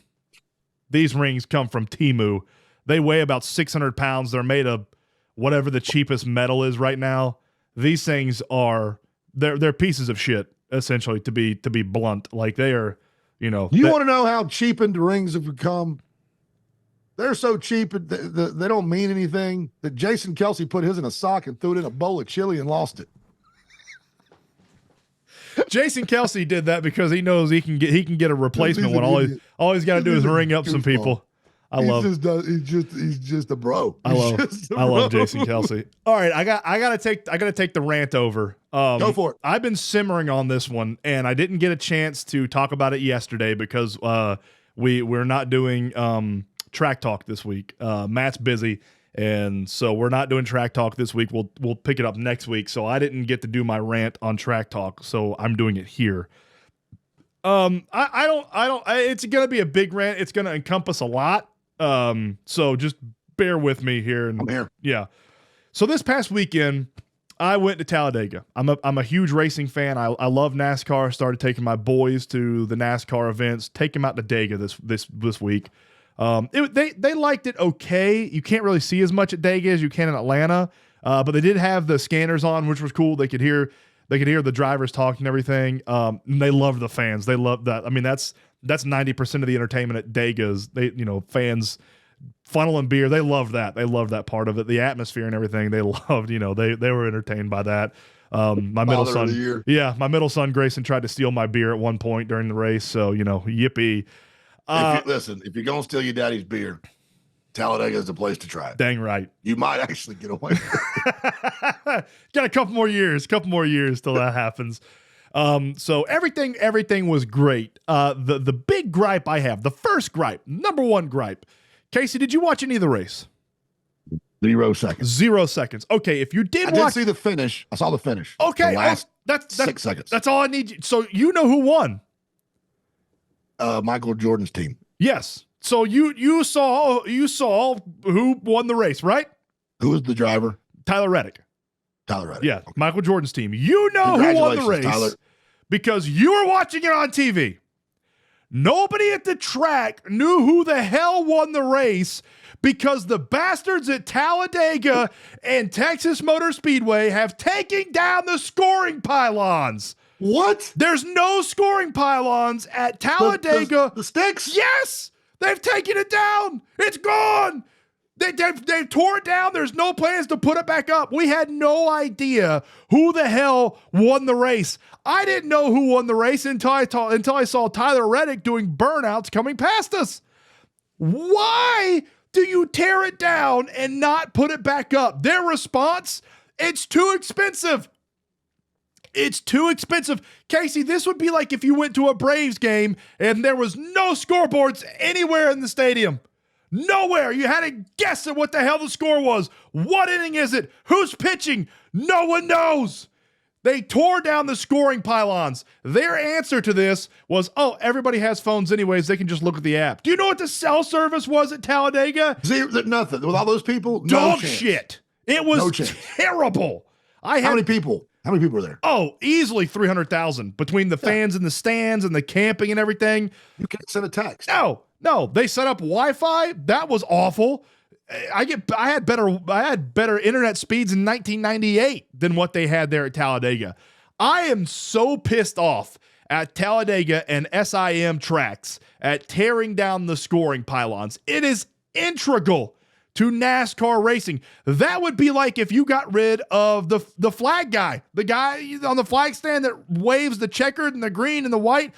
These rings come from Temu. They weigh about 600 pounds. They're made of whatever the cheapest metal is right now. These things they're pieces of shit, essentially, to be blunt. Like, they are, You want to know how cheapened the rings have become? They're so cheap they don't mean anything that Jason Kelsey put his in a sock and threw it in a bowl of chili and lost it. Jason Kelsey did that because he knows he can get a replacement when all he's got to do is ring up some people. He's just a bro. I love Jason Kelsey. All right, I gotta take the rant over. Go for it. I've been simmering on this one, and I didn't get a chance to talk about it yesterday because we're not doing track talk this week. Matt's busy, and so we're not doing track talk this week. We'll pick it up next week. So I didn't get to do my rant on track talk, so I'm doing it here. It's gonna be a big rant. It's gonna encompass a lot. So just bear with me here. And I'm here. yeah. So this past weekend, I went to Talladega. I'm a huge racing fan. I love NASCAR. Started taking my boys to the NASCAR events. Take them out to Dega this week. They liked it okay. You can't really see as much at Dega as you can in Atlanta, but they did have the scanners on, which was cool. They could hear the drivers talking and everything. And they loved the fans. They loved that. I mean, that's 90% of the entertainment at Dega's. Fans funneling beer. They loved that. They loved that part of it. The atmosphere and everything. They loved. They were entertained by that. My middle son Grayson tried to steal my beer at one point during the race. So yippee. If you're gonna steal your daddy's beer, Talladega is the place to try it. Dang right. You might actually get away with it. Got a couple more years till that happens. So everything was great. The big gripe I have, the first gripe, number one gripe. Casey, did you watch any of the race? 0 seconds. 0 seconds. Okay, if you did did see the finish. I saw the finish. Okay, the last that's 6 seconds. That's all I need. So you know who won? Michael Jordan's team. Yes. So you saw who won the race, right? Who was the driver? Tyler Reddick. Yeah, okay. Michael Jordan's team. You know who won the race, Tyler, because you were watching it on TV. Nobody at the track knew who the hell won the race because the bastards at Talladega and Texas Motor Speedway have taken down the scoring pylons. What? There's no scoring pylons at Talladega. The sticks? Yes! They've taken it down. It's gone. They tore it down. There's no plans to put it back up. We had no idea who the hell won the race. I didn't know who won the race until I saw Tyler Reddick doing burnouts coming past us. Why do you tear it down and not put it back up? Their response, it's too expensive. It's too expensive. Casey, this would be like if you went to a Braves game and there was no scoreboards anywhere in the stadium. Nowhere. You had to guess at what the hell the score was. What inning is it? Who's pitching? No one knows. They tore down the scoring pylons. Their answer to this was, oh, everybody has phones anyways. They can just look at the app. Do you know what the cell service was at Talladega? Nothing. With all those people? Dog shit. It was terrible. How many people? How many people were there? Oh, easily 300,000 between the fans in the stands and the camping and everything. You can't send a text. No, they set up Wi-Fi. That was awful. I had better internet speeds in 1998 than what they had there at Talladega. I am so pissed off at Talladega and SIM tracks at tearing down the scoring pylons. It is integral to NASCAR racing. That would be like if you got rid of the flag guy, the guy on the flag stand that waves the checkered and the green and the white.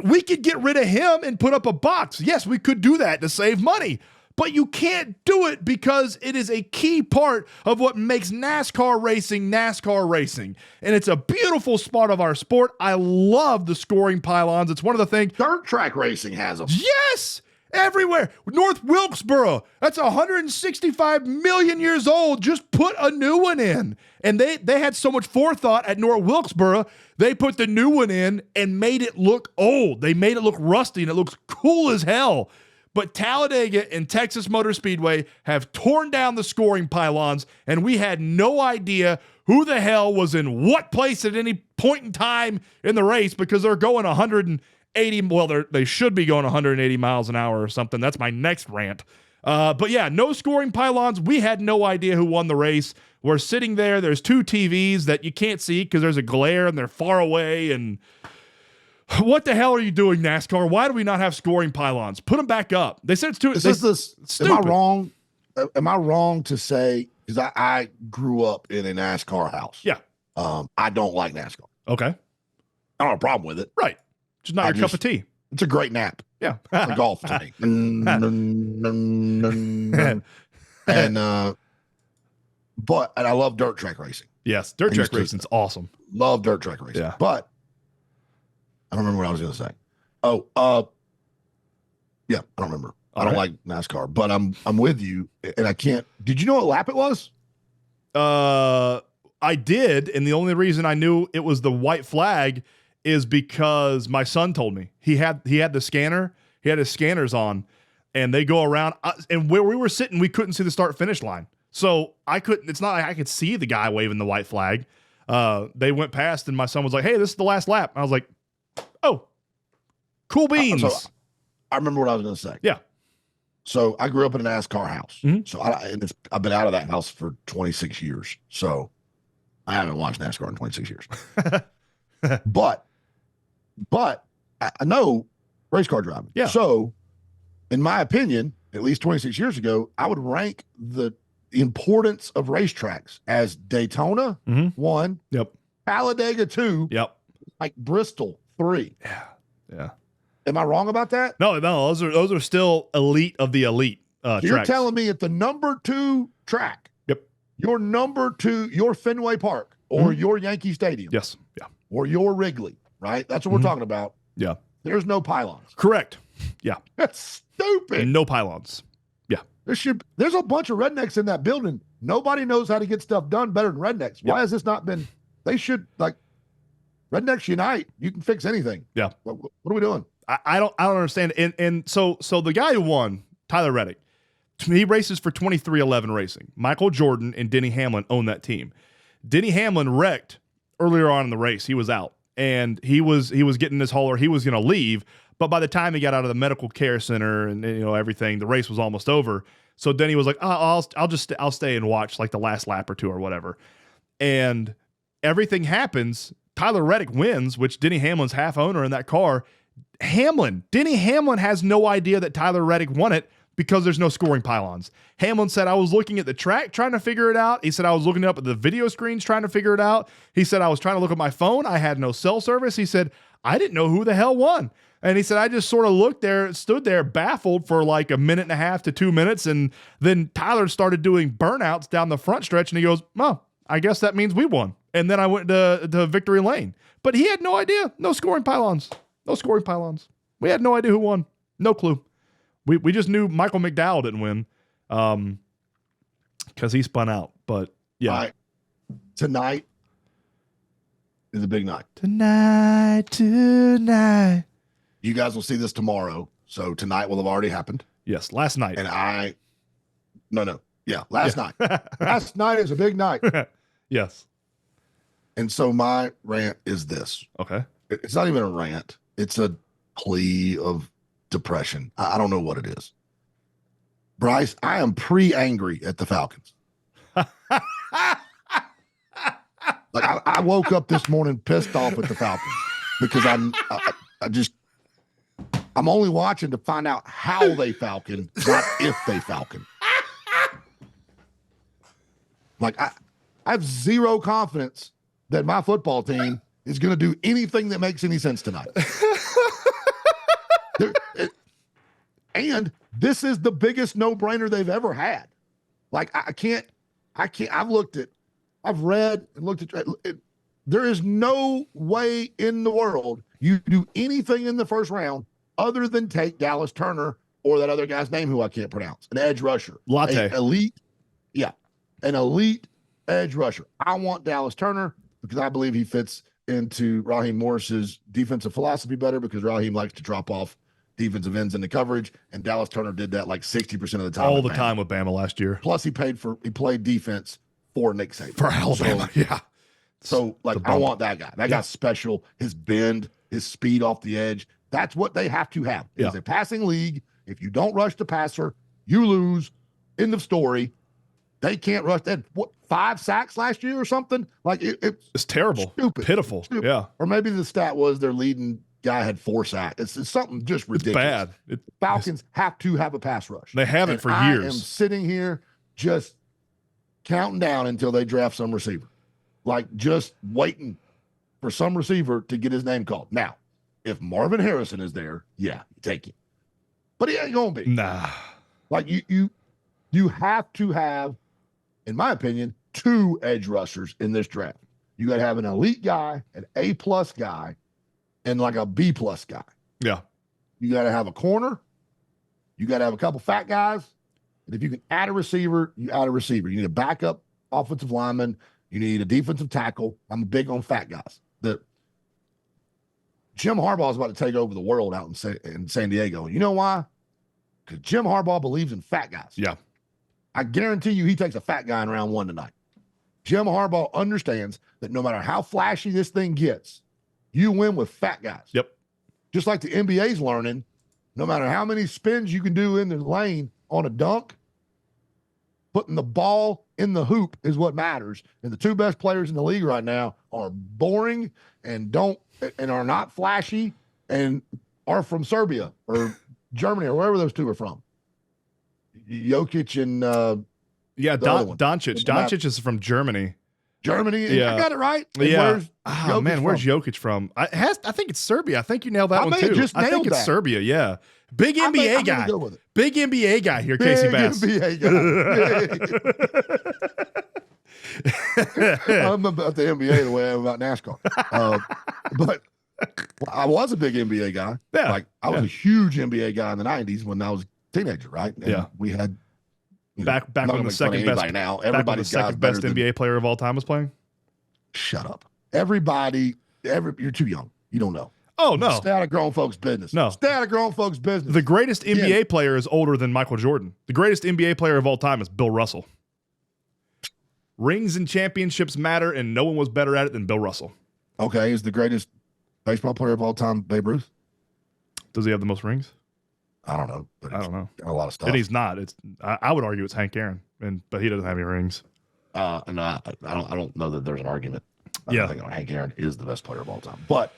We could get rid of him and put up a box. Yes, we could do that to save money, but you can't do it because it is a key part of what makes NASCAR racing. And it's a beautiful spot of our sport. I love the scoring pylons. It's one of the things. Dirt track racing has them. Yes! Everywhere. North Wilkesboro, that's 165 million years old. Just put a new one in. And they had so much forethought at North Wilkesboro, they put the new one in and made it look old. They made it look rusty, and it looks cool as hell. But Talladega and Texas Motor Speedway have torn down the scoring pylons, and we had no idea who the hell was in what place at any point in time in the race because they're going 180. Well, they should be going 180 miles an hour or something. That's my next rant. But yeah, no scoring pylons. We had no idea who won the race. We're sitting there. There's two TVs that you can't see because there's a glare and they're far away. And what the hell are you doing, NASCAR? Why do we not have scoring pylons? Put them back up. They said it's too. Am I wrong? Am I wrong to say, because I grew up in a NASCAR house. Yeah. I don't like NASCAR. Okay. I don't have a problem with it. Right. Just not your cup of tea. It's a great nap. Yeah. For golf to me. And I love dirt track racing. Yes. Dirt track racing's awesome. Love dirt track racing. Yeah. But I don't remember what I was going to say. Yeah, I don't remember. I don't like NASCAR, but I'm with you, and I can't. Did you know what lap it was? I did, and the only reason I knew it was the white flag is because my son told me. He had the scanner. He had his scanners on, and they go around. And where we were sitting, we couldn't see the start finish line. So I couldn't. It's not like I could see the guy waving the white flag. They went past, and my son was like, "Hey, this is the last lap." I was like, "Oh, cool beans." So I remember what I was going to say. Yeah. So I grew up in a NASCAR house. Mm-hmm. So I've been out of that house for 26 years. So I haven't watched NASCAR in 26 years. but I know race car driving. Yeah. So in my opinion, at least 26 years ago, I would rank the importance of racetracks as Daytona 1, Yep. Talladega 2, Yep. like Bristol 3. Yeah. Yeah. Am I wrong about that? No, those are still elite of the elite You're tracks. telling me at the number 2 track, Yep. your number 2, your Fenway Park or your Yankee Stadium, Yes. Yeah. or your Wrigley, right? That's what we're talking about. Yeah. There's no pylons. Correct. Yeah. That's stupid. No pylons. Yeah. There's a bunch of rednecks in that building. Nobody knows how to get stuff done better than rednecks. Why has this not been? They should, like, rednecks unite. You can fix anything. Yeah. What are we doing? I don't understand. And so the guy who won, Tyler Reddick, he races for 2311 Racing. Michael Jordan and Denny Hamlin own that team. Denny Hamlin wrecked earlier on in the race. He was out, and he was getting his hauler. He was going to leave, but by the time he got out of the medical care center and everything, the race was almost over. So Denny was like, oh, I'll stay and watch like the last lap or two or whatever. And everything happens. Tyler Reddick wins, which Denny Hamlin's half owner in that car. Denny Hamlin has no idea that Tyler Reddick won it because there's no scoring pylons. Hamlin said, I was looking at the track trying to figure it out. He said, I was looking up at the video screens trying to figure it out. He said, I was trying to look at my phone. I had no cell service. He said, I didn't know who the hell won. And he said, I just sort of stood there baffled for like a minute and a half to 2 minutes. And then Tyler started doing burnouts down the front stretch. And he goes, oh, I guess that means we won. And then I went to victory lane. But he had no idea. No scoring pylons. No scoring pylons. We had no idea who won. No clue. We just knew Michael McDowell didn't win because he spun out. But yeah. All right. Tonight is a big night. Tonight. You guys will see this tomorrow. So tonight will have already happened. Yes, last night. And last night. Last night is a big night. Yes. And so my rant is this. Okay. It's not even a rant. It's a plea of depression. I don't know what it is. Bryce, I am pre-angry at the Falcons. Like I woke up this morning pissed off at the Falcons because I'm only watching to find out how they falcon, not if they falcon. Like I have zero confidence that my football team is going to do anything that makes any sense tonight. And this is the biggest no-brainer they've ever had. Like I've read and looked at it. There is no way in the world you do anything in the first round other than take Dallas Turner or that other guy's name who I can't pronounce, an edge rusher. Latte. An elite edge rusher. I want Dallas Turner because I believe he fits into Raheem Morris's defensive philosophy better because Raheem likes to drop off defensive ends in the coverage, and Dallas Turner did that like 60% of the time. All the time with Bama last year. Plus, he played defense for Nick Saban. For Alabama, yeah. So, like, I want that guy. That guy's special. His bend, his speed off the edge. That's what they have to have. It's a passing league. If you don't rush the passer, you lose. End of story. They can't rush. They had, 5 sacks last year or something? Like, it's terrible. Stupid. Pitiful. Stupid. Yeah. Or maybe the stat was their leading guy had 4 sacks. It's something just ridiculous. It's bad. Falcons have to have a pass rush. They haven't for years. I am sitting here just counting down until they draft some receiver. Like just waiting for some receiver to get his name called. Now, if Marvin Harrison is there, yeah, you take him. But he ain't gonna be. Nah. Like you have to have, in my opinion, 2 edge rushers in this draft. You got to have an elite guy, an A+ guy, and like a B+ guy. Yeah. You got to have a corner. You got to have a couple fat guys. And if you can add a receiver, you add a receiver. You need a backup offensive lineman. You need a defensive tackle. I'm big on fat guys. Jim Harbaugh is about to take over the world out in San Diego. You know why? Because Jim Harbaugh believes in fat guys. Yeah. I guarantee you he takes a fat guy in round 1 tonight. Jim Harbaugh understands that no matter how flashy this thing gets, you win with fat guys. Yep. Just like the NBA's learning, no matter how many spins you can do in the lane on a dunk, putting the ball in the hoop is what matters. And the 2 best players in the league right now are boring and are not flashy and are from Serbia or Germany or wherever those 2 are from. Jokic and Doncic. Doncic is from Germany. Germany. Yeah. I got it right. And yeah. Where's Jokic from? I think it's Serbia. I think you nailed that one too. I think it's Serbia. Yeah. Big NBA guy. Go with it. Big NBA guy here, Casey Bass. NBA guy. I'm about the NBA the way I'm about NASCAR. But I was a big NBA guy. Yeah. Like I was a huge NBA guy in the 90s when I was a teenager, right? And we had back when the second best now. Everybody's second best NBA player of all time was playing. Shut up. You're too young. You don't know. Oh, no. Stay out of grown folks' business. No. Stay out of grown folks' business. The greatest NBA player is older than Michael Jordan. The greatest NBA player of all time is Bill Russell. Rings and championships matter, and no one was better at it than Bill Russell. Okay, is the greatest baseball player of all time Babe Ruth? Does he have the most rings? I don't know. But I don't know. A lot of stuff. And he's not. I would argue it's Hank Aaron, but he doesn't have any rings. And I don't know that there's an argument. I Yeah. think Hank Aaron is the best player of all time. But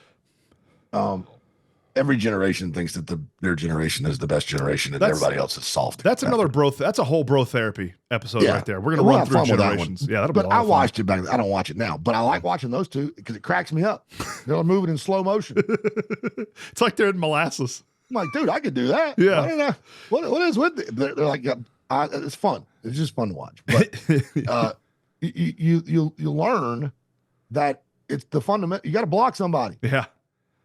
every generation thinks that their generation is the best generation, and everybody else is soft. That's another bro. That's a whole bro therapy episode right there. We're gonna run through generations. Yeah, that'll be. But I watched it back then. I don't watch it now, but I like watching those 2 because it cracks me up. They're moving in slow motion. It's like they're in molasses. I'm like, dude, I could do that. Yeah. I don't know. What is with it? They're like, it's fun. It's just fun to watch. But you learn that it's the fundamental. You got to block somebody. Yeah.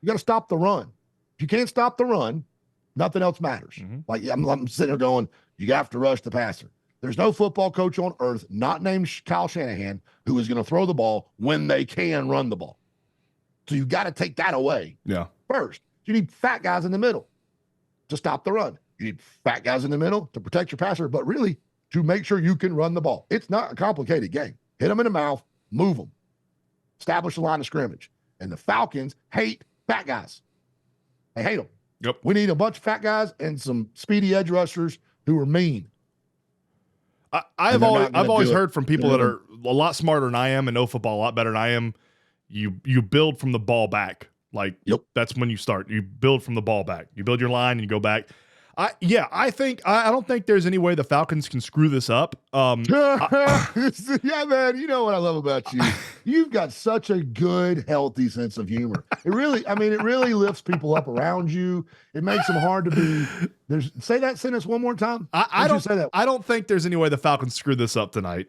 You got to stop the run. If you can't stop the run, nothing else matters. Mm-hmm. Like I'm sitting there going, you have to rush the passer. There's no football coach on earth, not named Kyle Shanahan, who is going to throw the ball when they can run the ball. So you got to take that away. Yeah. First, you need fat guys in the middle to stop the run. You need fat guys in the middle to protect your passer, but really to make sure you can run the ball. It's not a complicated game. Hit them in the mouth, move them, establish the line of scrimmage. And the Falcons hate fat guys. They hate them. Yep. We need a bunch of fat guys and some speedy edge rushers who are mean. I've always heard from people that are a lot smarter than I am and know football a lot better than I am. You build from the ball back. Like, that's when you start. You build from the ball back. You build your line and you go back. I don't think there's any way the Falcons can screw this up. Yeah, man. You know what I love about you? You've got such a good, healthy sense of humor. It really lifts people up around you. It makes them hard to be. Say that sentence one more time. I don't think there's any way the Falcons screw this up tonight.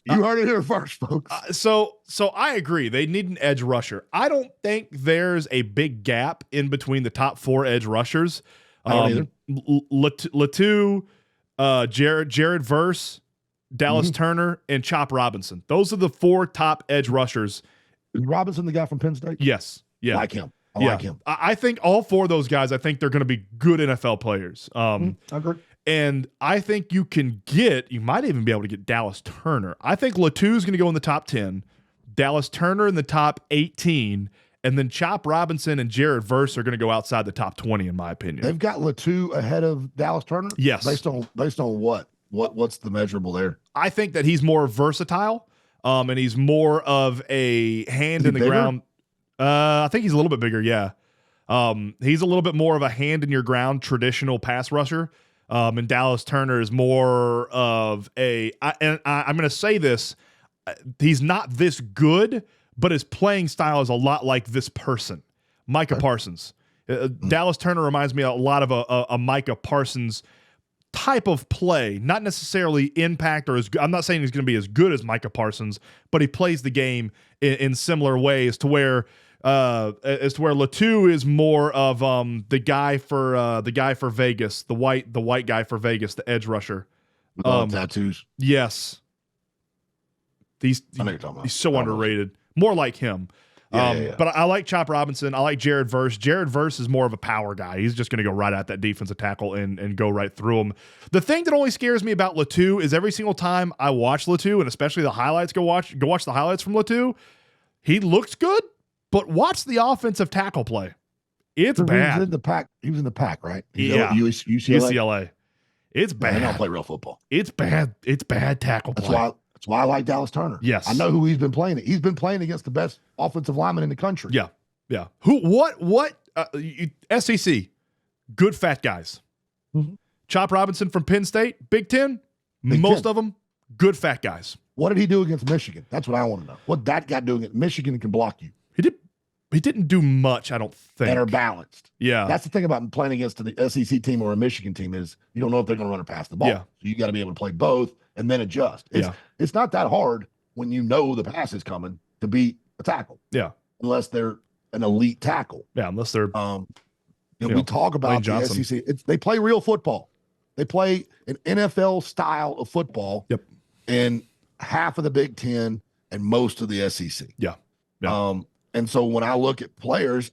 You heard it here first, folks. So I agree. They need an edge rusher. I don't think there's a big gap in between the top 4 edge rushers. I don't either. Latu, Jared Verse, Dallas Turner, and Chop Robinson. Those are the 4 top edge rushers. Is Robinson the guy from Penn State? Yes. Yeah. Like him. I like him. I think all 4 of those guys, I think they're going to be good NFL players. I agree. And I think you might even be able to get Dallas Turner. I think Latu's going to go in the top 10, Dallas Turner in the top 18, and then Chop Robinson and Jared Verse are going to go outside the top 20, in my opinion. They've got Latu ahead of Dallas Turner? Yes. Based on what? What's the measurable there? I think that he's more versatile, and he's more of a hand in the ground. I think he's a little bit bigger, yeah. He's a little bit more of a hand in your ground traditional pass rusher. And Dallas Turner is more of I'm going to say this, he's not this good, but his playing style is a lot like this person, Micah Parsons. Dallas Turner reminds me a lot of a Micah Parsons type of play, not necessarily impact or I'm not saying he's going to be as good as Micah Parsons, but he plays the game in similar ways to where Latu is more of the guy for Vegas, the white guy for Vegas, the edge rusher. With all the tattoos. Yes. He's so underrated. More like him. Yeah. But I like Chop Robinson. I like Jared Verse. Jared Verse is more of a power guy. He's just going to go right at that defensive tackle and go right through him. The thing that only scares me about Latu is every single time I watch Latu, and especially the highlights, go watch the highlights from Latu. He looks good, but watch the offensive tackle play. It's bad. He was in the pack. He was in the pack, right? UCLA. It's bad. They don't play real football. It's bad. It's bad tackle play. That's why I like Dallas Turner. Yes. I know who he's been playing. He's been playing against the best offensive lineman in the country. Yeah. SEC, good fat guys. Mm-hmm. Chop Robinson from Penn State, Big Ten, most of them, good fat guys. What did he do against Michigan? That's what I want to know. What that guy doing at Michigan can block you. He didn't do much, I don't think. And are balanced. Yeah. That's the thing about playing against the SEC team or a Michigan team is you don't know if they're going to run or pass the ball. Yeah. So you got to be able to play both and then adjust. It's not that hard when you know the pass is coming to beat a tackle. Yeah. Unless they're an elite tackle. Yeah, unless they're we talk about the SEC. They play real football. They play an NFL style of football. Yep. In half of the Big Ten and most of the SEC. Yeah. And so when I look at players,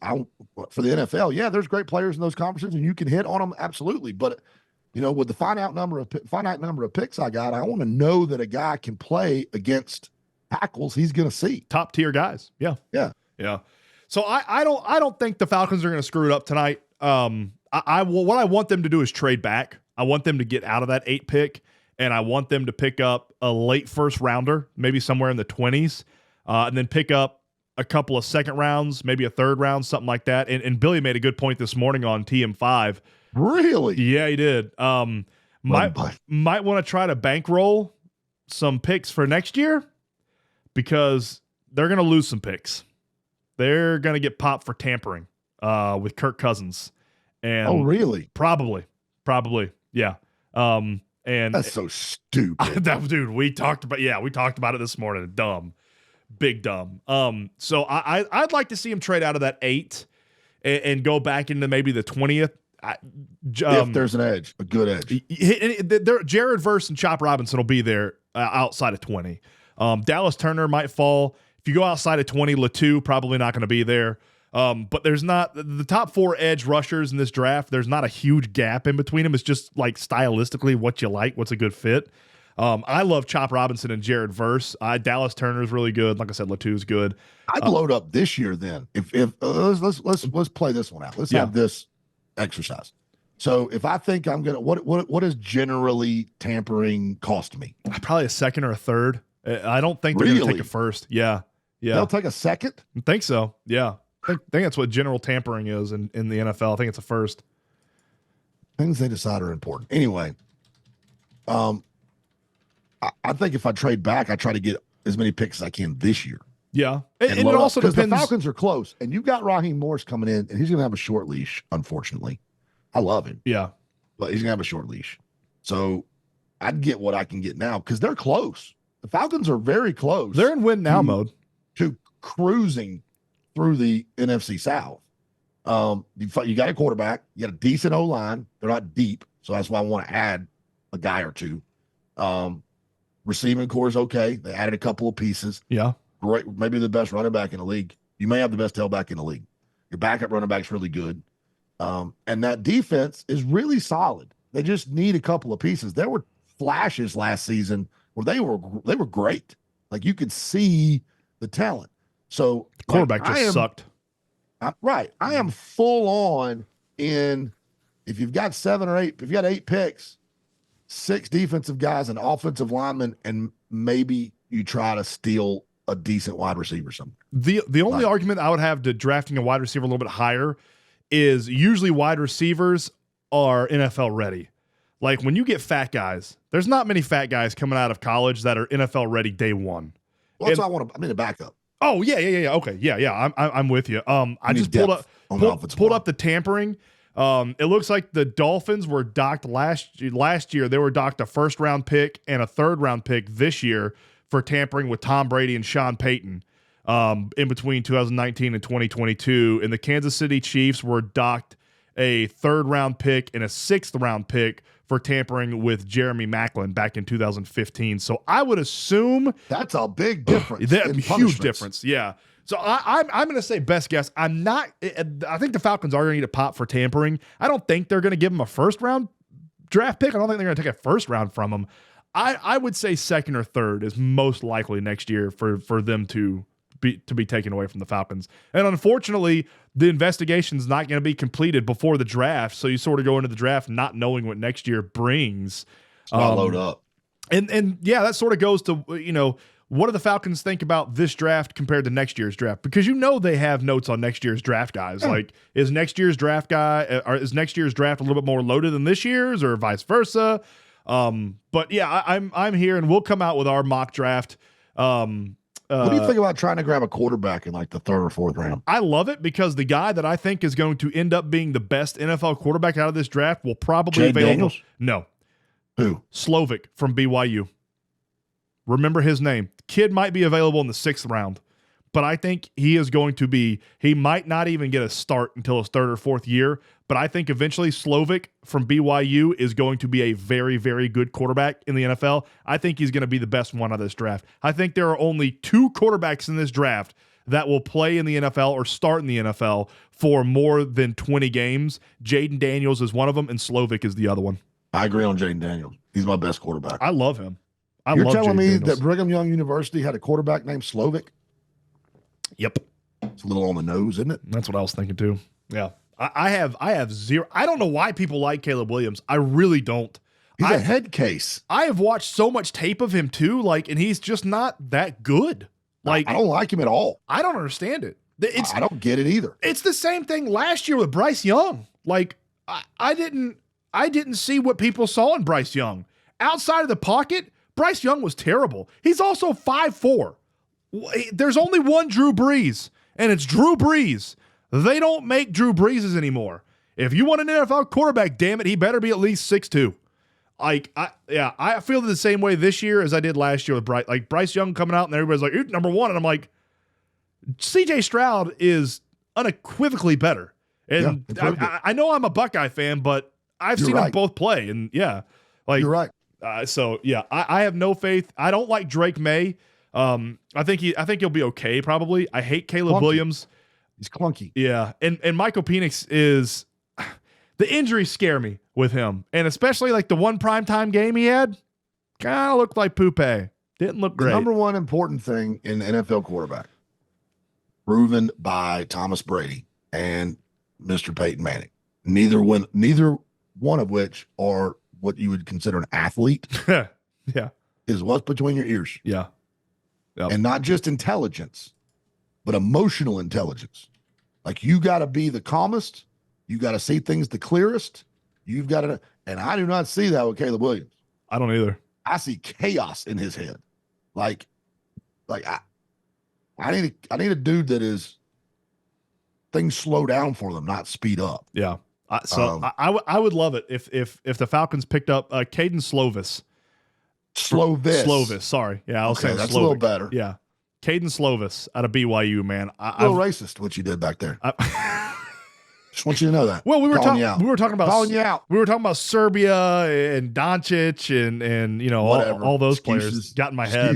for the NFL, there's great players in those conferences, and you can hit on them absolutely. But with the finite number of picks I got, I want to know that a guy can play against tackles he's going to see. Top tier guys. Yeah. Yeah. So I don't think the Falcons are going to screw it up tonight. What I want them to do is trade back. I want them to get out of that 8 pick, and I want them to pick up a late first rounder, maybe somewhere in the 20s, and then pick up a couple of second rounds, maybe a third round, something like that. And Billy made a good point this morning on TM5. Really? Yeah, he did. Might want to try to bankroll some picks for next year because they're going to lose some picks. They're going to get popped for tampering with Kirk Cousins. And really? Probably. Yeah. And that's so stupid. Dude, we talked about it this morning. Dumb. Big dumb. So I'd like to see him trade out of that 8 and go back into maybe the 20th. If there's an edge, a good edge. Jared Verse and Chop Robinson will be there outside of 20. Dallas Turner might fall. If you go outside of 20, Latu probably not going to be there. But there's not the top 4 edge rushers in this draft. There's not a huge gap in between them. It's just like stylistically what you like, what's a good fit. I love Chop Robinson and Jared Verse. Dallas Turner is really good. Like I said, Latu's good. I'd load up this year then. If let's play this one out. Let's have this exercise. So if I think I'm gonna, what does generally tampering cost me? Probably a second or a third. I don't think they're gonna take a first. Yeah. They'll take a second. I think so. Yeah. I think that's what general tampering is in the NFL. I think it's a first. Things they decide are important. Anyway, I think if I trade back, I try to get as many picks as I can this year. Yeah. And it also depends. The Falcons are close, and you've got Raheem Morris coming in, and he's going to have a short leash, unfortunately. I love him. Yeah. But he's going to have a short leash. So I'd get what I can get now because they're close. The Falcons are very close. They're in win now mode. To cruising through the NFC South. You got a quarterback. You got a decent O-line. They're not deep, so that's why I want to add a guy or two. Receiving core is okay. They added a couple of pieces. Yeah. Great. Maybe the best running back in the league. You may have the best tailback in the league. Your backup running back's really good. And that defense is really solid. They just need a couple of pieces. There were flashes last season where they were great. Like you could see the talent. So the quarterback just sucked. Right. I am full on in if you've got 7 or 8, if you've got 8 picks, 6 defensive guys, an offensive lineman, and maybe you try to steal a decent wide receiver somewhere. The only argument I would have to drafting a wide receiver a little bit higher is usually wide receivers are NFL ready. Like when you get fat guys, there's not many fat guys coming out of college that are NFL ready day one. Well, that's what I mean a backup. Oh yeah. Okay, yeah. I'm with you. I just pulled up the tampering. It looks like the Dolphins were docked last year. They were docked a first-round pick and a third-round pick this year for tampering with Tom Brady and Sean Payton in between 2019 and 2022. And the Kansas City Chiefs were docked a third-round pick and a sixth-round pick for tampering with Jeremy Maclin back in 2015. So I would assume that's a big difference. Huge difference, yeah. So I'm going to say best guess. I'm not. I think the Falcons are going to need a pop for tampering. I don't think they're going to give him a first round draft pick. I don't think they're going to take a first round from him. I would say second or third is most likely next year for them to be taken away from the Falcons. And unfortunately, the investigation is not going to be completed before the draft. So you sort of go into the draft not knowing what next year brings. Load up. And yeah, that sort of goes to, what do the Falcons think about this draft compared to next year's draft? Because they have notes on next year's draft guys. Like, is next year's draft is next year's draft a little bit more loaded than this year's, or vice versa? But yeah, I'm here, and we'll come out with our mock draft. What do you think about trying to grab a quarterback in like the third or fourth round? I love it because the guy that I think is going to end up being the best NFL quarterback out of this draft will probably Jay available. Daniels? No, Who? Slovic from BYU. Remember his name. Kid might be available in the 6th round, but I think he might not even get a start until his 3rd or 4th year, but I think eventually Slovic from BYU is going to be a very, very good quarterback in the NFL. I think he's going to be the best one out of this draft. I think there are only 2 quarterbacks in this draft that will play in the NFL or start in the NFL for more than 20 games. Jaden Daniels is one of them, and Slovic is the other one. I agree on Jaden Daniels. He's my best quarterback. I love him. You're love telling Jaden me Daniels. that Brigham Young University had a quarterback named Slovic? Yep. It's a little on the nose, isn't it? That's what I was thinking too. Yeah. I have zero. I don't know why people like Caleb Williams. I really don't. He's a head case. I have watched so much tape of him too, and he's just not that good. I don't like him at all. I don't understand it. I don't get it either. It's the same thing last year with Bryce Young. I didn't see what people saw in Bryce Young. Outside of the pocket, Bryce Young was terrible. He's also 5'4". There's only one Drew Brees, and it's Drew Brees. They don't make Drew Breeses anymore. If you want an NFL quarterback, damn it, he better be at least 6'2". I feel the same way this year as I did last year with Bryce. Like Bryce Young coming out and everybody's like, number 1. And I'm like, CJ Stroud is unequivocally better. And yeah, I know I'm a Buckeye fan, but I've seen them both play. And yeah, you're right. So yeah, I have no faith. I don't like Drake May. I think he'll be okay. Probably. I hate Caleb Williams. He's clunky. Yeah. And Michael Penix is, the injuries scare me with him. And especially like the one primetime game he had, kind of looked like Poupe. Didn't look great. The number one important thing in the NFL quarterback, proven by Thomas Brady and Mr. Peyton Manning. Neither one of which are what you would consider an athlete. Yeah. Is what's between your ears. Yeah. Yep. And not just intelligence, but emotional intelligence. Like you got to be the calmest. You got to see things the clearest. You've got to, and I do not see that with Caleb Williams. I don't either. I see chaos in his head. I need a dude that is things slow down for them, not speed up. Yeah. I would love it if the Falcons picked up Caden Slovis. Slovis. Sorry. Yeah, I'll say that's Slovic. A little better. Yeah. Caden Slovis out of BYU, man. A little racist what you did back there. Just want you to know that. Well, we were talking about calling you out. We were talking about Serbia and Doncic and all those players got in my head.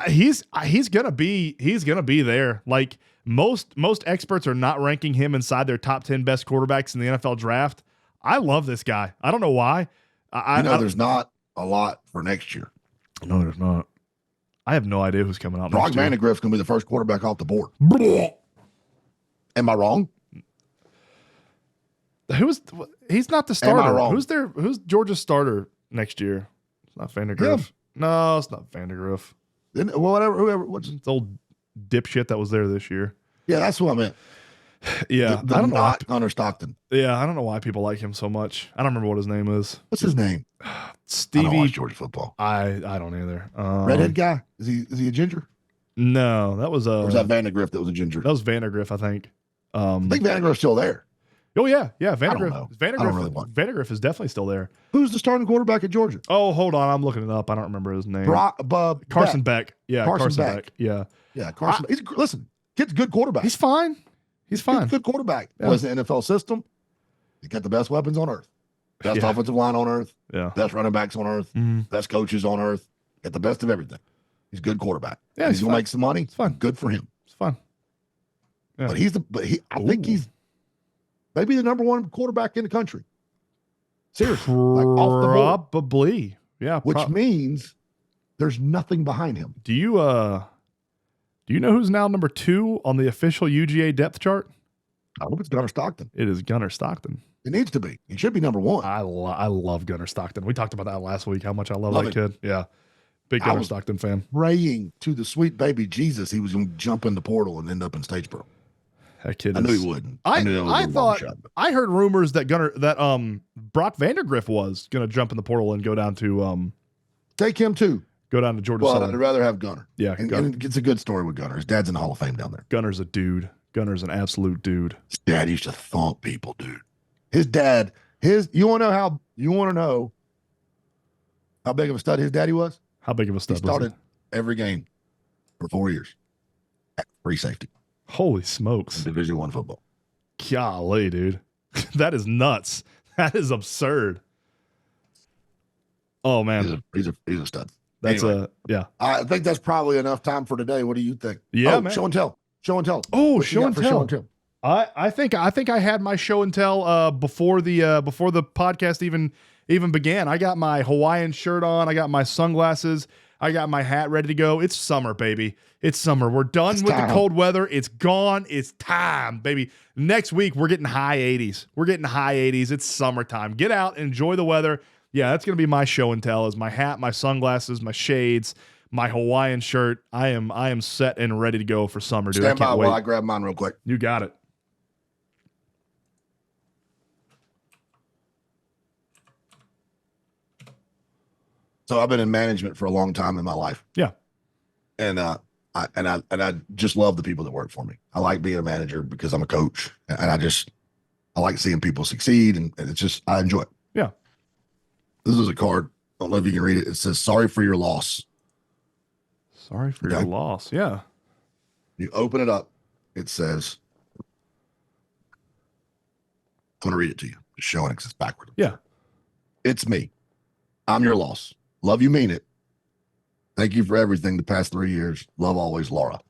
He's gonna be there. Like most experts are not ranking him inside their top 10 best quarterbacks in the NFL draft. I love this guy. I don't know why. There's not a lot for next year. No, there's not. I have no idea who's coming out Brock next year. Vandagriff's going to be the first quarterback off the board. Am I wrong? He's not the starter. Am I wrong? Who's Georgia's starter next year? It's not Vandagriff. Him. No, it's not Vandagriff. Whoever. It's old dipshit that was there this year. Yeah, that's what I meant. Yeah, I don't know. Hunter Stockton. Yeah, I don't know why people like him so much. I don't remember what his name is. What's his name? Stevie. I don't watch Georgia football. I don't either. Redhead guy? Is he a ginger? No, that was or was that Vandagriff that was a ginger? That was Vandagriff, I think. I think Vandagriff's still there. Oh yeah, Vandagriff. Vandagriff is definitely still there. Who's the starting quarterback at Georgia? Oh, hold on, I'm looking it up. I don't remember his name. Carson Beck. Yeah, Carson Beck. Yeah. Yeah, Carson. Listen, kid's a good quarterback. He's fine. Good quarterback. Yeah. Plays the NFL system. He's got the best weapons on earth. Best offensive line on earth. Yeah. Best running backs on earth. Mm-hmm. Best coaches on earth. Got the best of everything. He's a good quarterback. Yeah, he's gonna make some money. It's fun. Good for him. It's fun. Yeah. But I think he's maybe the number one quarterback in the country. Seriously, like off the board. Probably. Yeah. Which means there's nothing behind him. Do you know who's now number 2 on the official UGA depth chart? I hope it's Gunnar Stockton. It is Gunnar Stockton. It needs to be. He should be number 1. I love Gunnar Stockton. We talked about that last week, how much I love that kid. Yeah. Big Gunnar Stockton fan. Praying to the sweet baby Jesus he was going to jump in the portal and end up in Statesboro. That kid. I knew he wouldn't. I thought I heard rumors that Brock Vandergriff was going to jump in the portal and go down to take him too. Go down to Georgia. Well, I'd rather have Gunnar. Yeah, and it's a good story with Gunnar. His dad's in the Hall of Fame down there. Gunner's a dude. Gunner's an absolute dude. His dad used to thump people, dude. His dad, you want to know how big of a stud his daddy was? How big of a stud? He started every game for 4 years at free safety. Holy smokes! Division I football. Golly, dude, that is nuts. That is absurd. Oh man, he's a stud. That's anyway, yeah. I think that's probably enough time for today. What do you think? Yeah, man. Show and tell. Oh, show and tell. I think I had my show and tell before the podcast even began. I got my Hawaiian shirt on. I got my sunglasses. I got my hat ready to go. It's summer, baby. It's summer. We're done with the cold weather. It's gone. It's time, baby. Next week, we're getting high 80s. It's summertime. Get out, enjoy the weather. Yeah, that's going to be my show and tell is my hat, my sunglasses, my shades, my Hawaiian shirt. I am set and ready to go for summer, dude. Stand by while I grab mine real quick. You got it. So I've been in management for a long time in my life. Yeah. And I just love the people that work for me. I like being a manager because I'm a coach, and I like seeing people succeed, and it's just I enjoy it. Yeah. This is a card. I don't know if you can read it. It says, "Sorry for your loss." Sorry for your loss. Yeah. You open it up. It says, I'm going to read it to you. Just showing it because it's backward. Yeah. It's me. I'm your loss. Love you, mean it. Thank you for everything the past 3 years. Love always, Laura.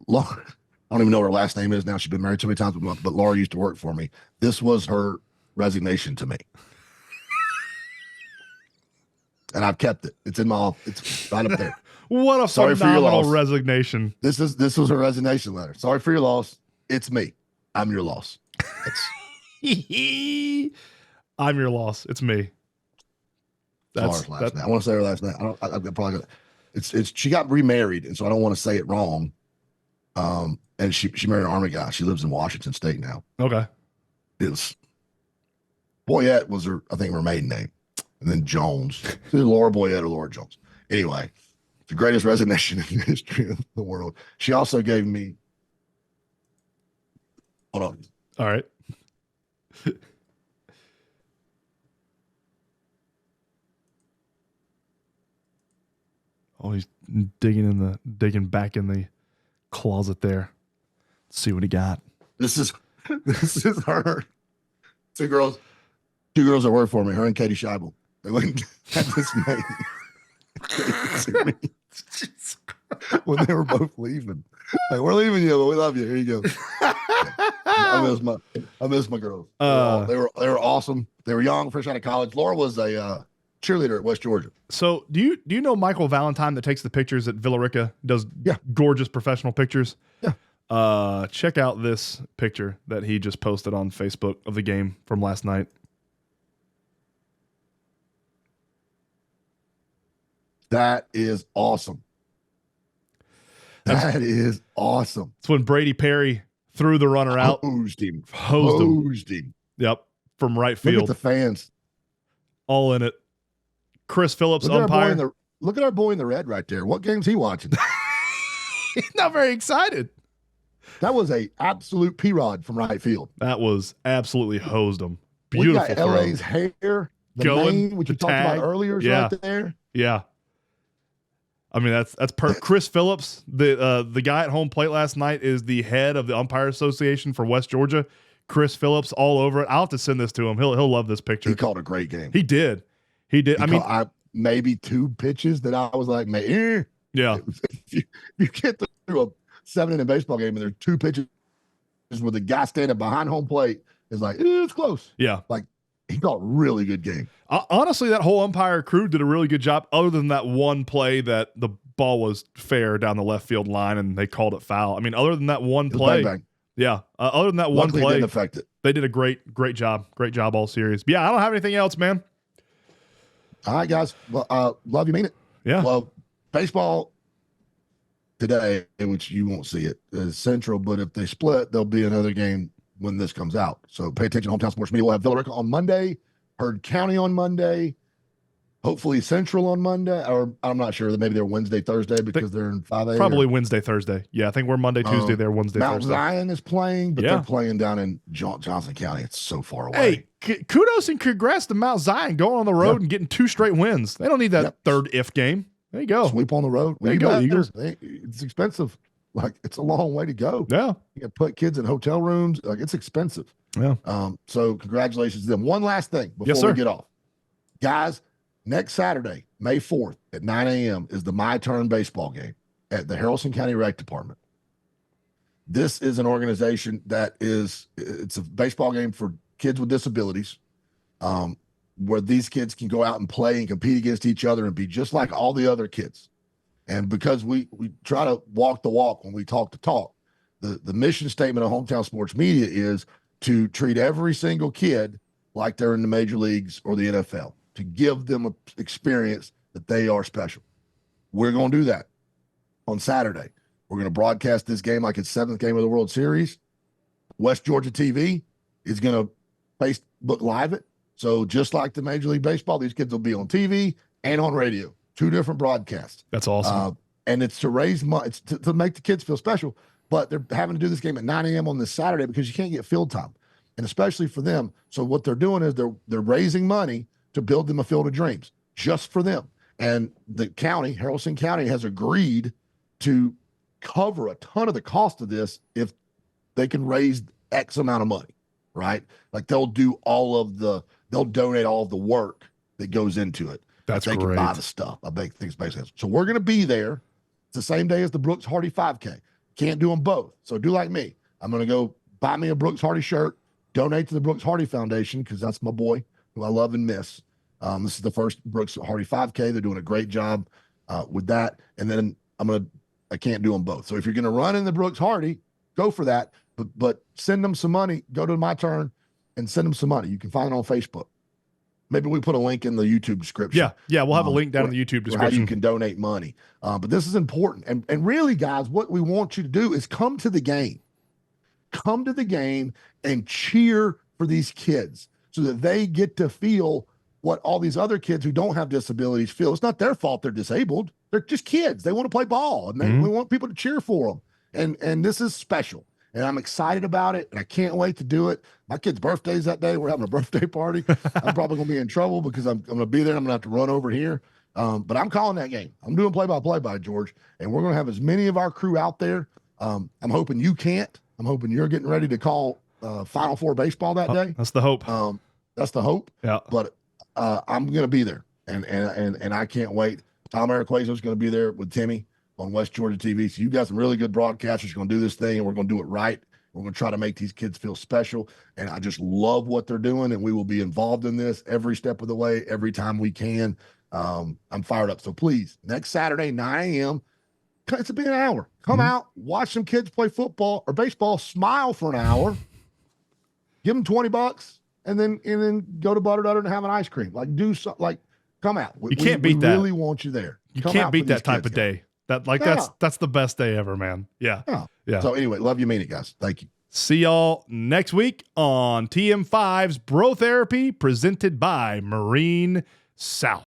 Laura, I don't even know what her last name is now. She's been married too many times, but Laura used to work for me. This was her resignation to me. And I've kept it. It's in my office. It's right up there. What a phenomenal resignation. This was her resignation letter. Sorry for your loss. It's me. I'm your loss. I'm your loss. It's me. That's last name. I want to say her last name. I probably got it's she got remarried, and so I don't want to say it wrong. And she married an Army guy. She lives in Washington State now. Okay. It's Boyette was her maiden name. And then Jones. It's Laura Boyette or Laura Jones. Anyway, the greatest resignation in the history of the world. She also gave me. Hold on. All right. Oh, he's digging back in the closet there. Let's see what he got. This is her. Two girls that work for me, her and Katie Scheibel. They went at this name when they were both leaving. Like, we're leaving you, but we love you. Here you go. I miss my girls. They were awesome. They were young, fresh out of college. Laura was a cheerleader at West Georgia. So do you know Michael Valentine that takes the pictures at Villa Rica, does gorgeous professional pictures? Yeah. Check out this picture that he just posted on Facebook of the game from last night. That is awesome. That is awesome. It's when Brady Perry threw the runner out. Hosed him. Yep. From right field. Look at the fans. All in it. Chris Phillips, umpire. Look at our boy in the red right there. What game's he watching? He's not very excited. That was a absolute P-Rod from right field. That was absolutely hosed him. Beautiful. We got LA's hair. Going, which you talked about earlier, is right there. Yeah. I mean, that's Chris Phillips, the guy at home plate last night, is the head of the Umpire Association for West Georgia. Chris Phillips, all over it. I'll have to send this to him. He'll love this picture. He called a great game. He did. I mean, maybe 2 pitches that I was like, man, Yeah. if you get through a 7-inning baseball game and there's 2 pitches where the guy standing behind home plate is like, it's close. Yeah. Like, he called a really good game. Honestly, that whole umpire crew did a really good job, other than that one play that the ball was fair down the left field line and they called it foul. I mean, other than that one play, bang, bang. Yeah. Other than that Luckily, one play, it didn't affect it. They did a great job. Great job all series. But yeah, I don't have anything else, man. All right, guys. Well, love you, mean it. Yeah. Well, baseball today, which you won't see it, is Central, but if they split, there'll be another game when this comes out. So pay attention. Hometown Sports Media. We'll have Villa Rica on Monday, Heard County on Monday, hopefully Central on Monday, or I'm not sure. Maybe they're Wednesday, Thursday because they're in 5A. Probably Wednesday, Thursday. Yeah, I think we're Monday, Tuesday. They're Wednesday, Mount Thursday. Zion is playing, but they're playing down in Johnson County. It's so far away. Hey, kudos and congrats to Mount Zion going on the road and getting 2 straight wins. They don't need that third if game. There you go. Sweep on the road. There you go, Eagles. It's expensive. Like, it's a long way to go. Yeah. You can put kids in hotel rooms. Like, it's expensive. Yeah. So congratulations to them. One last thing before we get off. Guys, next Saturday, May 4th at 9 a.m. is the My Turn baseball game at the Haralson County Rec Department. This is an organization it's a baseball game for kids with disabilities, where these kids can go out and play and compete against each other and be just like all the other kids. And because we try to walk the walk when we talk the talk, the mission statement of Hometown Sports Media is to treat every single kid like they're in the major leagues or the NFL, to give them an experience that they are special. We're going to do that on Saturday. We're going to broadcast this game like it's 7th game of the World Series. West Georgia TV is going to Facebook Live it. So just like the Major League Baseball, these kids will be on TV and on radio. 2 different broadcasts. That's awesome. And it's to raise money. It's to make the kids feel special. But they're having to do this game at 9 a.m. on this Saturday because you can't get field time, and especially for them. So what they're doing is they're raising money to build them a field of dreams just for them. And the county, Haralson County, has agreed to cover a ton of the cost of this if they can raise X amount of money, right? Like they'll donate all of the work that goes into it. That's they great. can buy the stuff. I think things basically. So we're going to be there. It's the same day as the Brooks Hardy 5K. Can't do them both. So do like me. I'm going to go buy me a Brooks Hardy shirt, donate to the Brooks Hardy Foundation because that's my boy who I love and miss. This is the first Brooks Hardy 5K. They're doing a great job with that. And then I can't do them both. So if you're going to run in the Brooks Hardy, go for that. But send them some money. Go to My Turn and send them some money. You can find it on Facebook. Maybe we put a link in the YouTube description. Yeah, we'll have a link down in the YouTube description. How you can donate money. But this is important. And really, guys, what we want you to do is come to the game. Come to the game and cheer for these kids so that they get to feel what all these other kids who don't have disabilities feel. It's not their fault they're disabled. They're just kids. They want to play ball, and we want people to cheer for them. And this is special. And I'm excited about it, and I can't wait to do it. My kid's birthday's that day. We're having a birthday party. I'm probably going to be in trouble because I'm going to be there. I'm going to have to run over here. But I'm calling that game. I'm doing play-by-play by George, and we're going to have as many of our crew out there. I'm hoping you can't. I'm hoping you're getting ready to call Final Four baseball that day. That's the hope. That's the hope. Yeah. But I'm going to be there, and I can't wait. Tom Araquazo is going to be there with Timmy on West Georgia TV. So you got some really good broadcasters going to do this thing, and we're going to do it right. We're going to try to make these kids feel special. And I just love what they're doing, and we will be involved in this every step of the way, every time we can. I'm fired up. So please, next Saturday, 9 a.m., it's be an hour. Come out, watch some kids play football or baseball, smile for an hour, give them $20, and then go to Butter Dutter and have an ice cream. Like, do something. Like, come out. You can't beat that. We really want you there. You can't beat that type of day. That's the best day ever, man. Yeah. So anyway, love you, mean it, guys. Thank you. See y'all next week on TM5's Bro Therapy, presented by Marine South.